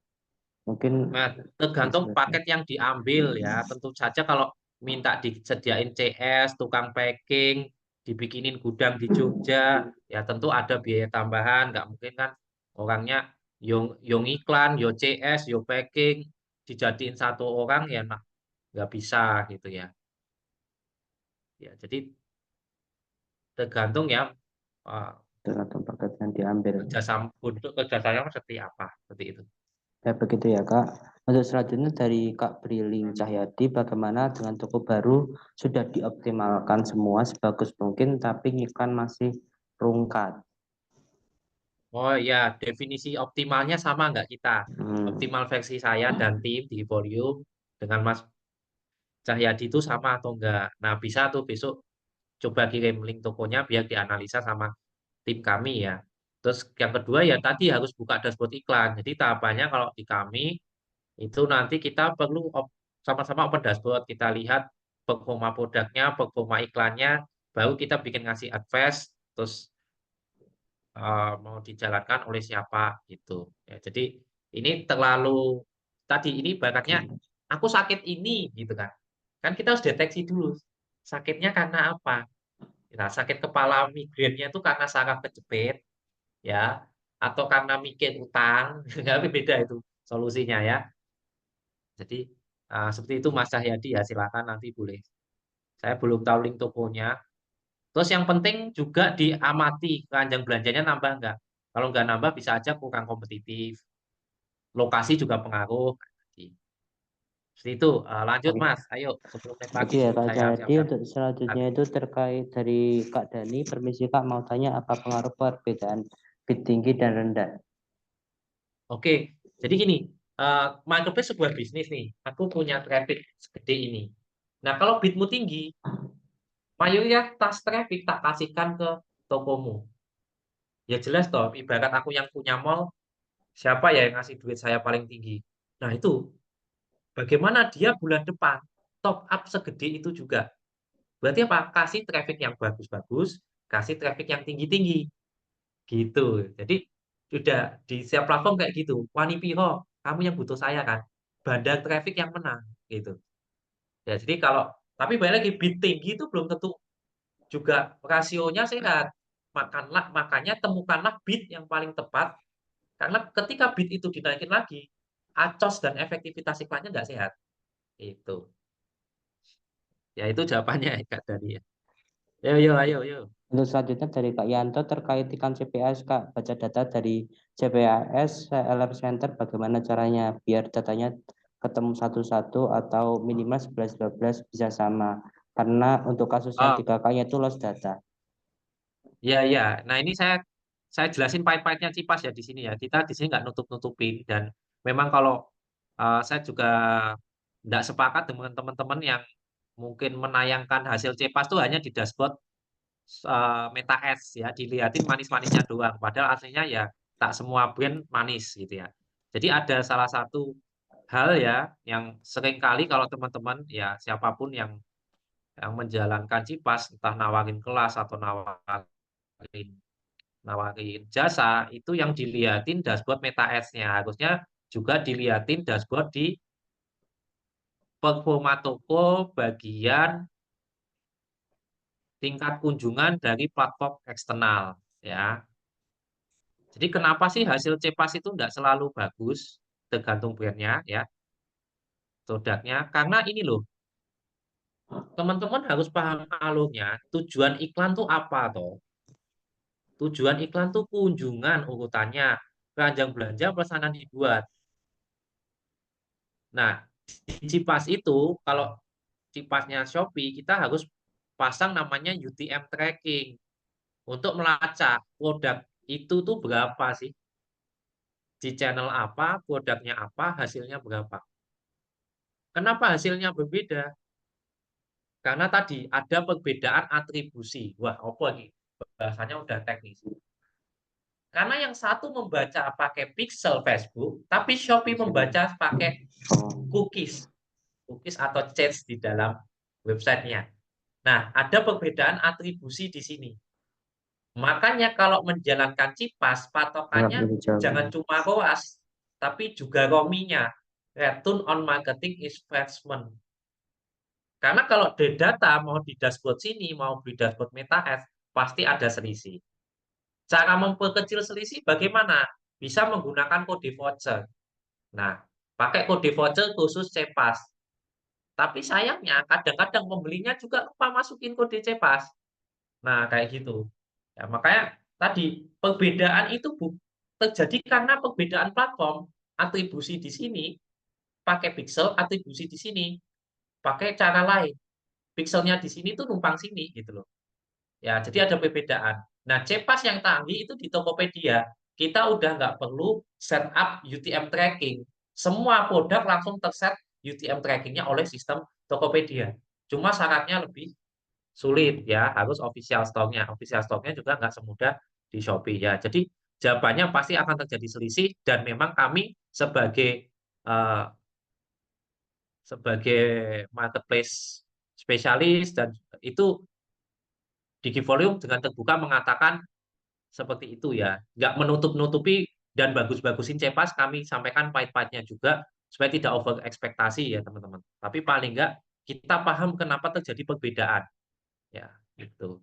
Mungkin Nah, tergantung paket yang diambil ya. Tentu saja kalau minta disediain CS, tukang packing, dibikinin gudang di Jogja, ya tentu ada biaya tambahan. Nggak mungkin kan orangnya yung iklan, yo CS, yo packing, dijadiin satu orang ya nah, nggak bisa gitu ya. Ya, jadi tergantung ya eh, tergantung paket yang diambil. kerjasama untuk kerjasama seperti apa, seperti itu. Ya, begitu ya Kak. Untuk selanjutnya dari Kak Briling Cahyadi, bagaimana dengan toko baru sudah dioptimalkan semua sebagus mungkin, tapi iklan masih rungkat. Oh ya, definisi optimalnya sama nggak kita? Optimal versi saya dan tim di volume dengan Mas Cahyadi itu sama atau enggak? Nah, bisa tuh besok coba kirim link tokonya biar dianalisa sama tim kami ya. Terus yang kedua ya tadi harus buka dashboard iklan. Jadi tahapannya kalau di kami itu nanti kita perlu sama-sama open dashboard. Kita lihat performa produknya, performa iklannya, baru kita bikin ngasih advice, terus mau dijalankan oleh siapa gitu. Ya, jadi ini terlalu tadi ini baratnya aku sakit ini gitu kan. Kan kita harus deteksi dulu sakitnya karena apa. Nah, sakit kepala migrainnya itu karena saraf kejepit ya atau karena mikir utang, nggak beda itu solusinya ya. Jadi seperti itu Mas Cahyadi ya silakan nanti boleh. Saya belum tahu link tokonya. Terus yang penting juga diamati keranjang belanjanya nambah nggak. Kalau nggak nambah bisa aja kurang kompetitif. Lokasi juga pengaruh. Seperti itu. Lanjut Mas. Ayo 10 menit lagi Oke ya sebelum Kak, saya jadi siap-siap. untuk selanjutnya itu terkait dari Kak Dani, permisi Kak, mau tanya apa pengaruh perbedaan bid tinggi dan rendah? Oke, jadi gini, marketplace sebuah bisnis nih. Aku punya traffic segede ini. Nah, kalau bidmu tinggi, mayoritas traffic tak kasihkan ke tokomu. Ya jelas toh, ibarat aku yang punya mall, siapa ya yang ngasih duit saya paling tinggi? Nah, itu bagaimana dia bulan depan top up segede itu juga. Berarti apa? Kasih traffic yang bagus-bagus, kasih traffic yang tinggi-tinggi. Gitu. Jadi udah di setiap platform kayak gitu. Wani piro, kamu yang butuh saya kan. Bandar traffic yang menang gitu. Ya, jadi kalau tapi balik lagi bid tinggi itu belum tentu juga rasionya sehat. Makanya temukanlah bid yang paling tepat karena ketika bid itu dinaikin lagi, acos dan efektivitas iklannya nggak sehat. Itu. Ya itu jawabannya Kak tadi ya. Ayo. Untuk selanjutnya dari Kak Yanto terkait ikan CPAS, Kak, baca data dari CPAS LR Center, bagaimana caranya biar datanya ketemu satu-satu atau minimal 11-12 bisa sama. Karena untuk kasus yang Oh, 3K-nya itu lost data. ya. Nah, ini saya jelasin pahit-pahitnya Cipas ya di sini ya. Kita di sini nggak nutup-nutupin dan memang kalau saya juga nggak sepakat dengan teman-teman yang mungkin menayangkan hasil Cipas itu hanya di dashboard Meta Ads ya, dilihatin manis-manisnya doang. Padahal aslinya ya tak semua brand manis gitu ya. Jadi ada salah satu hal ya yang sering kali kalau teman-teman ya siapapun yang menjalankan Cipas entah nawarin kelas atau nawarin jasa itu yang dilihatin dashboard Meta Ads-nya. Harusnya juga dilihatin dashboard di performa toko bagian tingkat kunjungan dari platform eksternal ya. Jadi kenapa sih hasil CPAS itu nggak selalu bagus, tergantung brandnya ya, produknya. Karena ini loh, teman-teman harus paham alurnya, tujuan iklan tuh apa toh? Tujuan iklan tuh kunjungan urutannya, keranjang belanja pesanan dibuat. Nah, di Cipas itu, kalau Cipasnya Shopee, kita harus pasang namanya UTM tracking untuk melacak produk itu tuh berapa sih? Di channel apa, produknya apa, hasilnya berapa. Kenapa hasilnya berbeda? Karena tadi ada perbedaan atribusi. Wah, apa ini? Bahasanya udah teknis. Karena yang satu membaca pakai pixel Facebook, tapi Shopee membaca pakai cookies. Cookies atau chats di dalam websitenya. Nah, ada perbedaan atribusi di sini. Makanya kalau menjalankan CIPAS, patokannya jangan cuma ROAS, tapi juga ROMI-nya. Return on Marketing Investment. Karena kalau di data mau di dashboard sini, mau di dashboard Meta Ads, pasti ada selisih. Cara memperkecil selisih bagaimana? Bisa menggunakan kode voucher. Nah, pakai kode voucher khusus CPAS. Tapi sayangnya kadang-kadang pembelinya juga lupa masukin kode CPAS. Nah, kayak gitu. Ya, makanya tadi perbedaan itu terjadi karena perbedaan platform. Atribusi di sini pakai pixel, atribusi di sini pakai cara lain. Pixelnya di sini tuh numpang sini gitu loh. Ya, jadi ada perbedaan. Nah, CPAS yang tadi itu di Tokopedia, kita udah nggak perlu setup UTM tracking. Semua produk langsung terset UTM trackingnya oleh sistem Tokopedia. Cuma syaratnya lebih sulit ya, harus official stock-nya. Official stock-nya juga nggak semudah di Shopee ya. Jadi jawabannya pasti akan terjadi selisih dan memang kami sebagai eh, sebagai marketplace spesialis dan itu di Givolume dengan terbuka mengatakan seperti itu ya. Nggak menutup-nutupi dan bagus-bagusin CEPAS, kami sampaikan pahit-pahitnya juga supaya tidak over ekspektasi ya teman-teman. Tapi paling nggak kita paham kenapa terjadi perbedaan. Ya, gitu.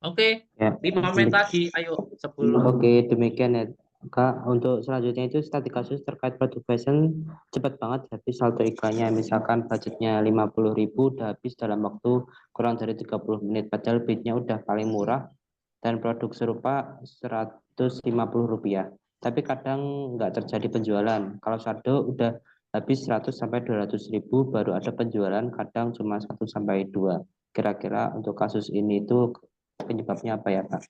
Oke, Ya, 5 menit lagi. Ayo, sebelum Oke, demikian ya, Kak. Untuk selanjutnya itu studi kasus terkait produk fashion cepat banget habis saldo iklannya. Misalkan budgetnya 50.000 udah habis dalam waktu kurang dari 30 menit. Padahal bidnya udah paling murah dan produk serupa Rp150. Tapi kadang nggak terjadi penjualan. Kalau saldo udah habis 100 sampai 200.000 baru ada penjualan, kadang cuma 1 sampai 2. Kira-kira untuk kasus ini itu penyebabnya apa ya, Pak?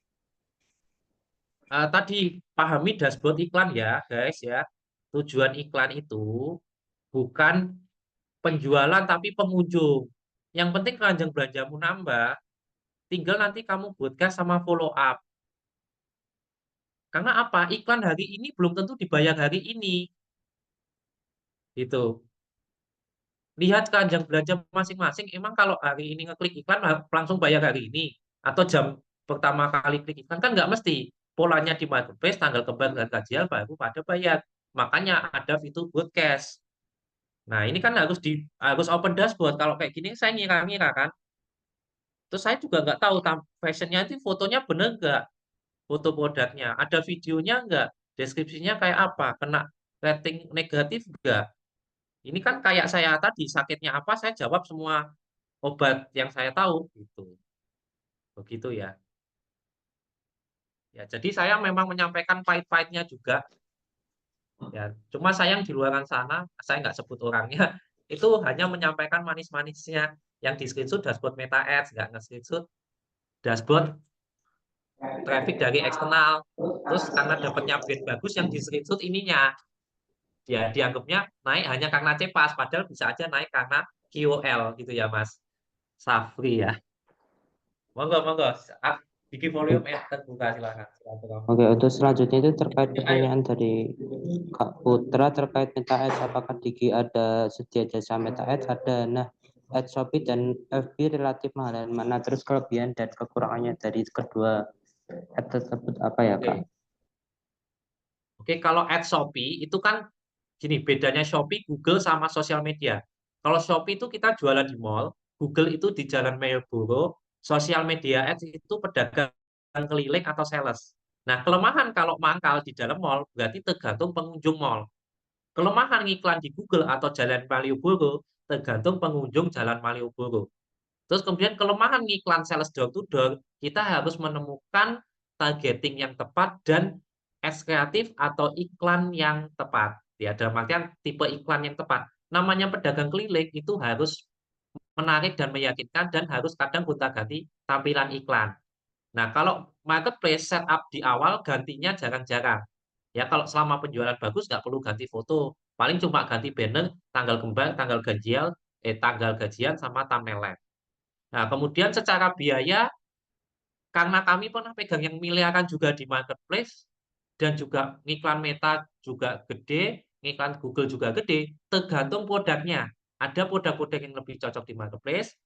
Tadi pahami dashboard iklan ya, guys ya. Tujuan iklan itu bukan penjualan tapi pengunjung. Yang penting keranjang belanjamu nambah, tinggal nanti kamu broadcast sama follow up. Karena apa? Iklan hari ini belum tentu dibayar hari ini. Gitu. Lihat keranjang belanja masing-masing. Emang kalau hari ini ngeklik iklan langsung bayar hari ini atau jam pertama kali klik iklan kan nggak mesti. Polanya di marketplace tanggal kembang dan kajian baru pada bayar. Makanya ada fitur broadcast. Nah, ini kan harus open dashboard. Kalau kayak gini saya ngira-ngira kan. Terus saya juga nggak tahu fashionnya itu fotonya bener nggak, foto produknya. Ada videonya nggak, deskripsinya kayak apa, kena rating negatif nggak. Ini kan kayak saya tadi, sakitnya apa, saya jawab semua obat yang saya tahu. Gitu. Begitu ya. Ya, jadi saya memang menyampaikan pahit-pahitnya juga. Ya, cuma sayang di luar sana, saya nggak sebut orangnya, itu hanya menyampaikan manis-manisnya. Yang di screenshot dashboard Meta Ads, nggak nge-screenshot dashboard traffic dari eksternal. Terus karena dapatnya bid bagus yang di screenshot ininya. Ya dianggapnya naik hanya karena cepas, padahal bisa aja naik karena QOL gitu ya Mas Safri ya. Monggo, monggo. Bikin volume terbuka silakan. Oke, untuk selanjutnya itu terkait pertanyaan dari Kak Putra terkait Meta Ads, apakah Diki ada sedia jasa Meta Ads? Ada. Nah, Ads Shopee dan FB relatif mahal, mana terus kelebihan dan kekurangannya dari kedua ads tersebut apa ya Kak? Oke, kalau Ads Shopee itu kan gini, bedanya Shopee, Google sama sosial media. Kalau Shopee itu kita jualan di mall, Google itu di Jalan Malioboro, sosial media Ads itu pedagang keliling atau sales. Nah, kelemahan kalau mangkal di dalam mall berarti tergantung pengunjung mall. Kelemahan ngiklan di Google atau Jalan Malioboro tergantung pengunjung Jalan Malioboro. Terus kemudian kelemahan ngiklan sales door to door, kita harus menemukan targeting yang tepat dan ads kreatif atau iklan yang tepat. Ya, dalam artian tipe iklan yang tepat. Namanya pedagang keliling itu harus menarik dan meyakinkan dan harus kadang gonta-ganti tampilan iklan. Nah, kalau marketplace setup di awal gantinya jarang-jarang. Ya, kalau selama penjualan bagus nggak perlu ganti foto. Paling cuma ganti banner, tanggal kembang, tanggal gajian sama thumbnail. Nah, kemudian secara biaya, karena kami pernah pegang yang miliaran juga di marketplace, dan juga ngiklan Meta juga gede, ngiklan Google juga gede, tergantung produknya. Ada produk-produk yang lebih cocok di marketplace,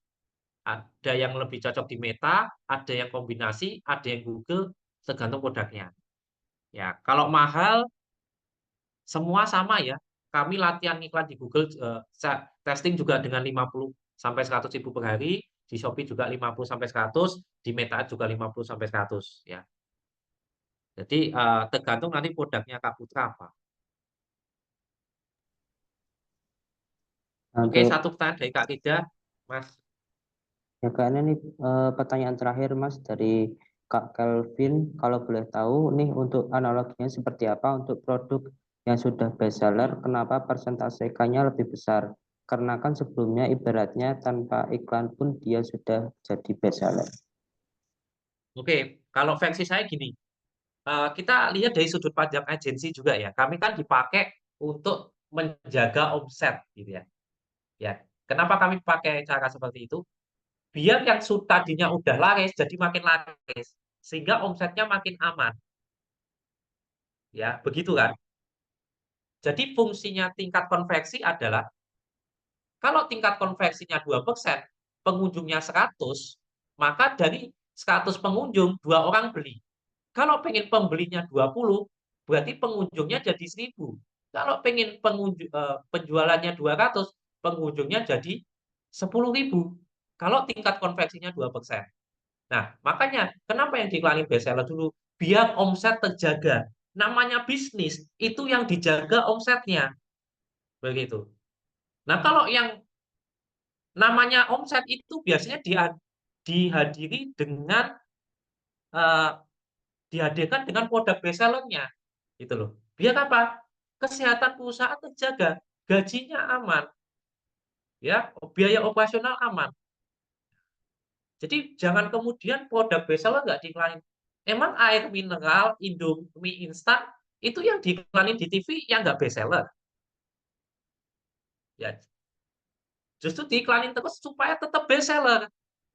ada yang lebih cocok di Meta, ada yang kombinasi, ada yang Google, tergantung produknya. Ya, kalau mahal, semua sama ya. Kami latihan iklan di Google, testing juga dengan 50 sampai 100 ribu per hari, di Shopee juga 50 sampai 100, di Meta juga 50 sampai 100 ya. Jadi tergantung nanti produknya Kak Putra apa. Oke, Untuk satu pertanyaan dari Kak Rida, Mas. ya Kak, ini pertanyaan terakhir Mas dari Kak Kelvin, kalau boleh tahu nih untuk analoginya seperti apa untuk produk yang sudah bestseller, kenapa persentase K-nya lebih besar? Karena kan sebelumnya ibaratnya tanpa iklan pun dia sudah jadi bestseller. Oke, kalau versi saya gini, kita lihat dari sudut pandang agensi juga ya. Kami kan dipakai untuk menjaga omset gitu ya. Ya, kenapa kami pakai cara seperti itu? Biar yang tadinya udah laris jadi makin laris, sehingga omsetnya makin aman. Ya, begitu kan? Jadi fungsinya tingkat konversi adalah kalau tingkat konversinya 2%, pengunjungnya 100, maka dari 100 pengunjung, 2 orang beli. Kalau pengen pembelinya 20, berarti pengunjungnya jadi 1000. Kalau pengen penjualannya 200, pengunjungnya jadi 10.000. Kalau tingkat konversinya 2%. Nah, makanya kenapa yang diiklanin bestseller dulu? Biar omset terjaga. Namanya bisnis, itu yang dijaga omsetnya. Begitu. Nah, kalau yang namanya omset itu biasanya dihadiri dengan eh, dihadirkan dengan produk bestsellernya, gitu loh. Biar apa? Kesehatan perusahaan terjaga, gajinya aman, ya, biaya operasional aman. Jadi jangan kemudian produk bestseller nggak diiklanin. Emang air mineral, Indomie instan itu yang diiklanin di TV yang nggak best seller. Ya, justru diiklanin terus supaya tetap best seller.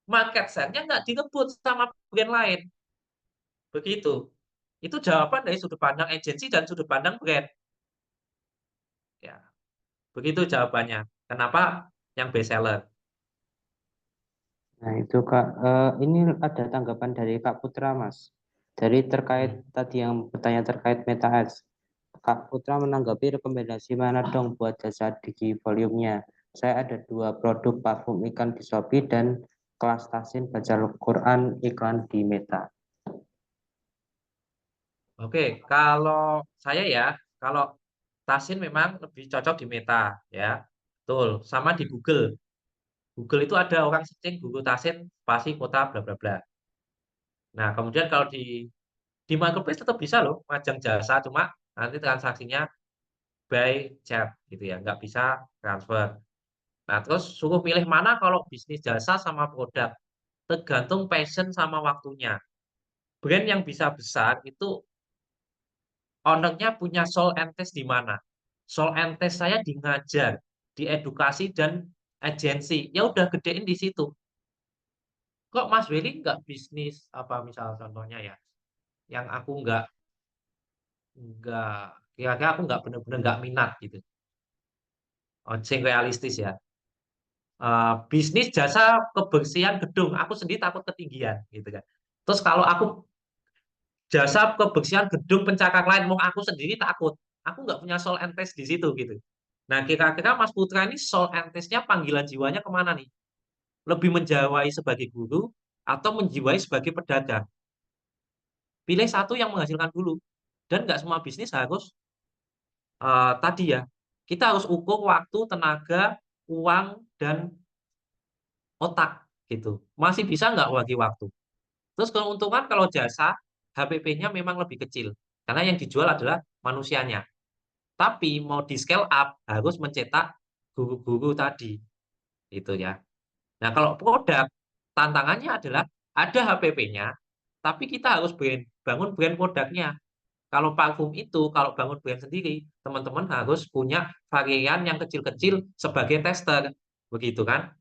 Market share-nya nggak direbut sama brand lain. Begitu. Itu jawaban dari sudut pandang agensi dan sudut pandang brand. Ya, begitu jawabannya. Kenapa yang best seller? Nah, itu Kak, ini ada tanggapan dari Kak Putra, Mas. Dari terkait tadi yang bertanya terkait Meta Ads. Kak Putra menanggapi rekomendasi mana dong buat jasa digi volume-nya. Saya ada 2 produk parfum ikan di Shopee dan kelas tasin baca Quran iklan di Meta. Oke, kalau saya ya, kalau Tasin memang lebih cocok di Meta ya. Betul, sama di Google. Google itu ada orang searching Google Tasin pasti kota bla bla bla. Nah, kemudian kalau di marketplace tetap bisa loh majang jasa, cuma nanti transaksinya by chat gitu ya, nggak bisa transfer. Nah, terus suruh pilih mana kalau bisnis jasa sama produk. Tergantung passion sama waktunya. Brand yang bisa besar itu ownernya punya soul and taste di mana. Soul and taste saya di ngajar, di edukasi dan agensi. Ya udah gedein di situ. Kok Mas Willy nggak bisnis apa misal contohnya ya, yang aku nggak kira-kira aku nggak bener-bener nggak minat gitu. Sing realistis ya. Bisnis jasa kebersihan gedung, aku sendiri takut ketinggian gitu kan. Terus kalau aku jasa kebersihan gedung pencakar lain, mau aku sendiri takut. Aku nggak punya soul and taste di situ gitu. Nah, kira-kira Mas Putra ini soul and taste-nya panggilan jiwanya kemana nih? Lebih menjiwai sebagai guru atau menjiwai sebagai pedagang? Pilih satu yang menghasilkan dulu. Dan nggak semua bisnis harus tadi ya. Kita harus ukur waktu, tenaga, uang, dan otak gitu. Masih bisa nggak bagi waktu? Terus keuntungan kalau jasa, HPP-nya memang lebih kecil. Karena yang dijual adalah manusianya. Tapi mau di scale up harus mencetak guru-guru tadi. Itu ya. Nah, kalau produk, tantangannya adalah ada HPP-nya, tapi kita harus bangun brand produknya. Kalau parfum itu, kalau bangun brand sendiri, teman-teman harus punya varian yang kecil-kecil sebagai tester. Begitu kan?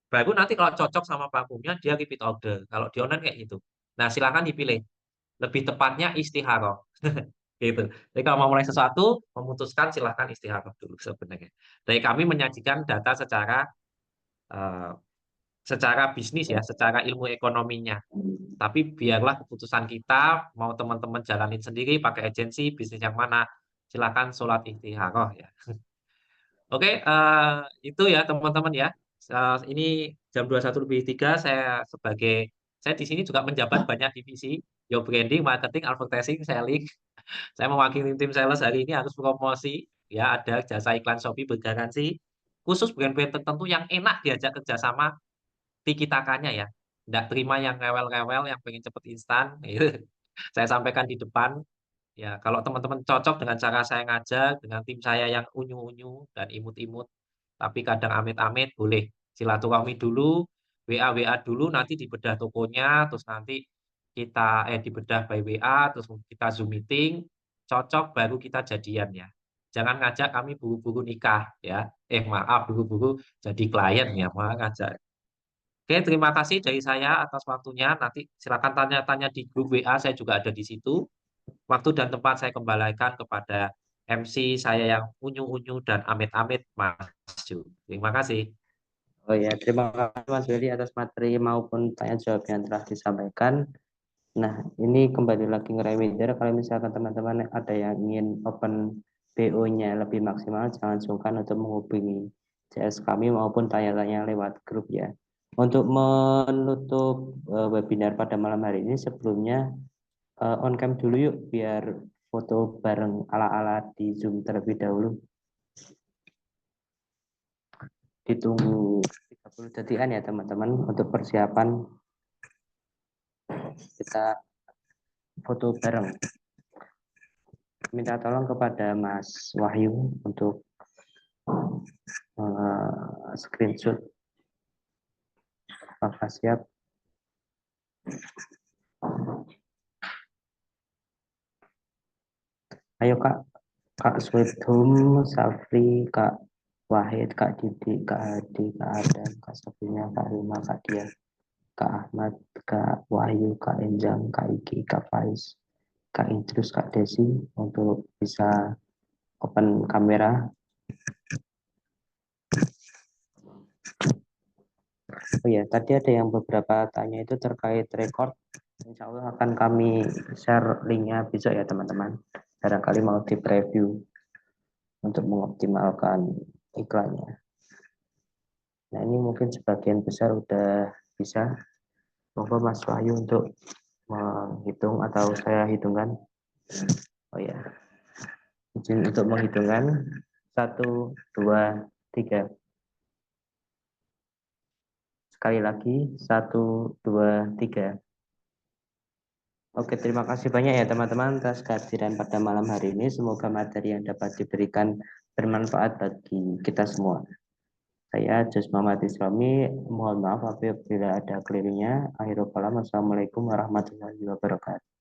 Baru nanti kalau cocok sama parfumnya, dia repeat order. Kalau di online kayak gitu. Nah, silakan dipilih. Lebih tepatnya istiharoh. Gitu. Jadi kalau mau mulai sesuatu, memutuskan silahkan istiharoh dulu sebenarnya. Dari kami menyajikan data eh, secara bisnis ya, secara ilmu ekonominya. Tapi biarlah keputusan kita, mau teman-teman jalanin sendiri, pakai agensi, bisnis yang mana, silakan sholat istiharoh ya. Oke, itu ya teman-teman ya. Ini jam 21:03, saya di sini juga menjabat banyak divisi, yo branding, marketing, advertising, selling. Saya mewakili tim sales hari ini harus promosi, ya ada jasa iklan Shopee bergaransi, khusus brand-brand tertentu yang enak diajak kerjasama, tiki-takanya ya. Nggak terima yang rewel-rewel, yang pengen cepet instan. Gitu. Saya sampaikan di depan, ya kalau teman-teman cocok dengan cara saya ngajar, dengan tim saya yang unyu-unyu dan imut-imut, tapi kadang amit-amit, boleh silaturahmi dulu, WA dulu, nanti dibedah tokonya, terus nanti kita dibedah by WA, terus kita Zoom meeting, cocok baru kita jadian ya. Jangan ngajak kami buru-buru nikah ya. Maaf, buru-buru jadi klien ya, maaf ngajak. Oke, terima kasih dari saya atas waktunya. Nanti silakan tanya-tanya di grup WA, saya juga ada di situ. Waktu dan tempat saya kembalikan kepada MC saya yang unyu-unyu dan amit-amit, Mas Ju. Terima kasih. Oh ya, terima kasih Mas Willy atas materi maupun tanya jawab yang telah disampaikan. Nah, ini kembali lagi nge-reminder kalau misalkan teman-teman ada yang ingin open BO-nya lebih maksimal, jangan sungkan untuk menghubungi CS kami maupun tanya-tanya lewat grup ya. Untuk menutup webinar pada malam hari ini, sebelumnya on cam dulu yuk, biar foto bareng ala-ala di Zoom terlebih dahulu. Ditunggu 30 detikan ya teman-teman untuk persiapan kita foto bareng. Minta tolong kepada Mas Wahyu untuk screenshot. Apakah siap? Ayo Kak, Kak Swethum, Safri, Kak Wahid, Kak Didi, Kak Hadi, Kak Adam, Kak Sabrina, Kak Rima, Kak Dia, Kak Ahmad, Kak Wahyu, Kak Enjang, Kak Iki, Kak Faiz, Kak Idrus, Kak Desi untuk bisa open kamera. Oh ya, tadi ada yang beberapa tanya itu terkait record. Insya Allah akan kami share linknya besok ya teman-teman. Barangkali mau di preview untuk mengoptimalkan iklannya. Nah ini mungkin sebagian besar udah bisa. Monggo Mas Wahyu untuk menghitung atau saya hitungkan. Oh ya, izin untuk menghitungkan 1, 2, 3. Sekali lagi 1, 2, 3. Oke, terima kasih banyak ya teman-teman atas kehadiran pada malam hari ini. Semoga materi yang dapat diberikan bermanfaat bagi kita semua. Saya Jus Muhammad Islami, mohon maaf apabila ada kelirunya. Akhirul kalam, wassalamualaikum warahmatullahi wabarakatuh.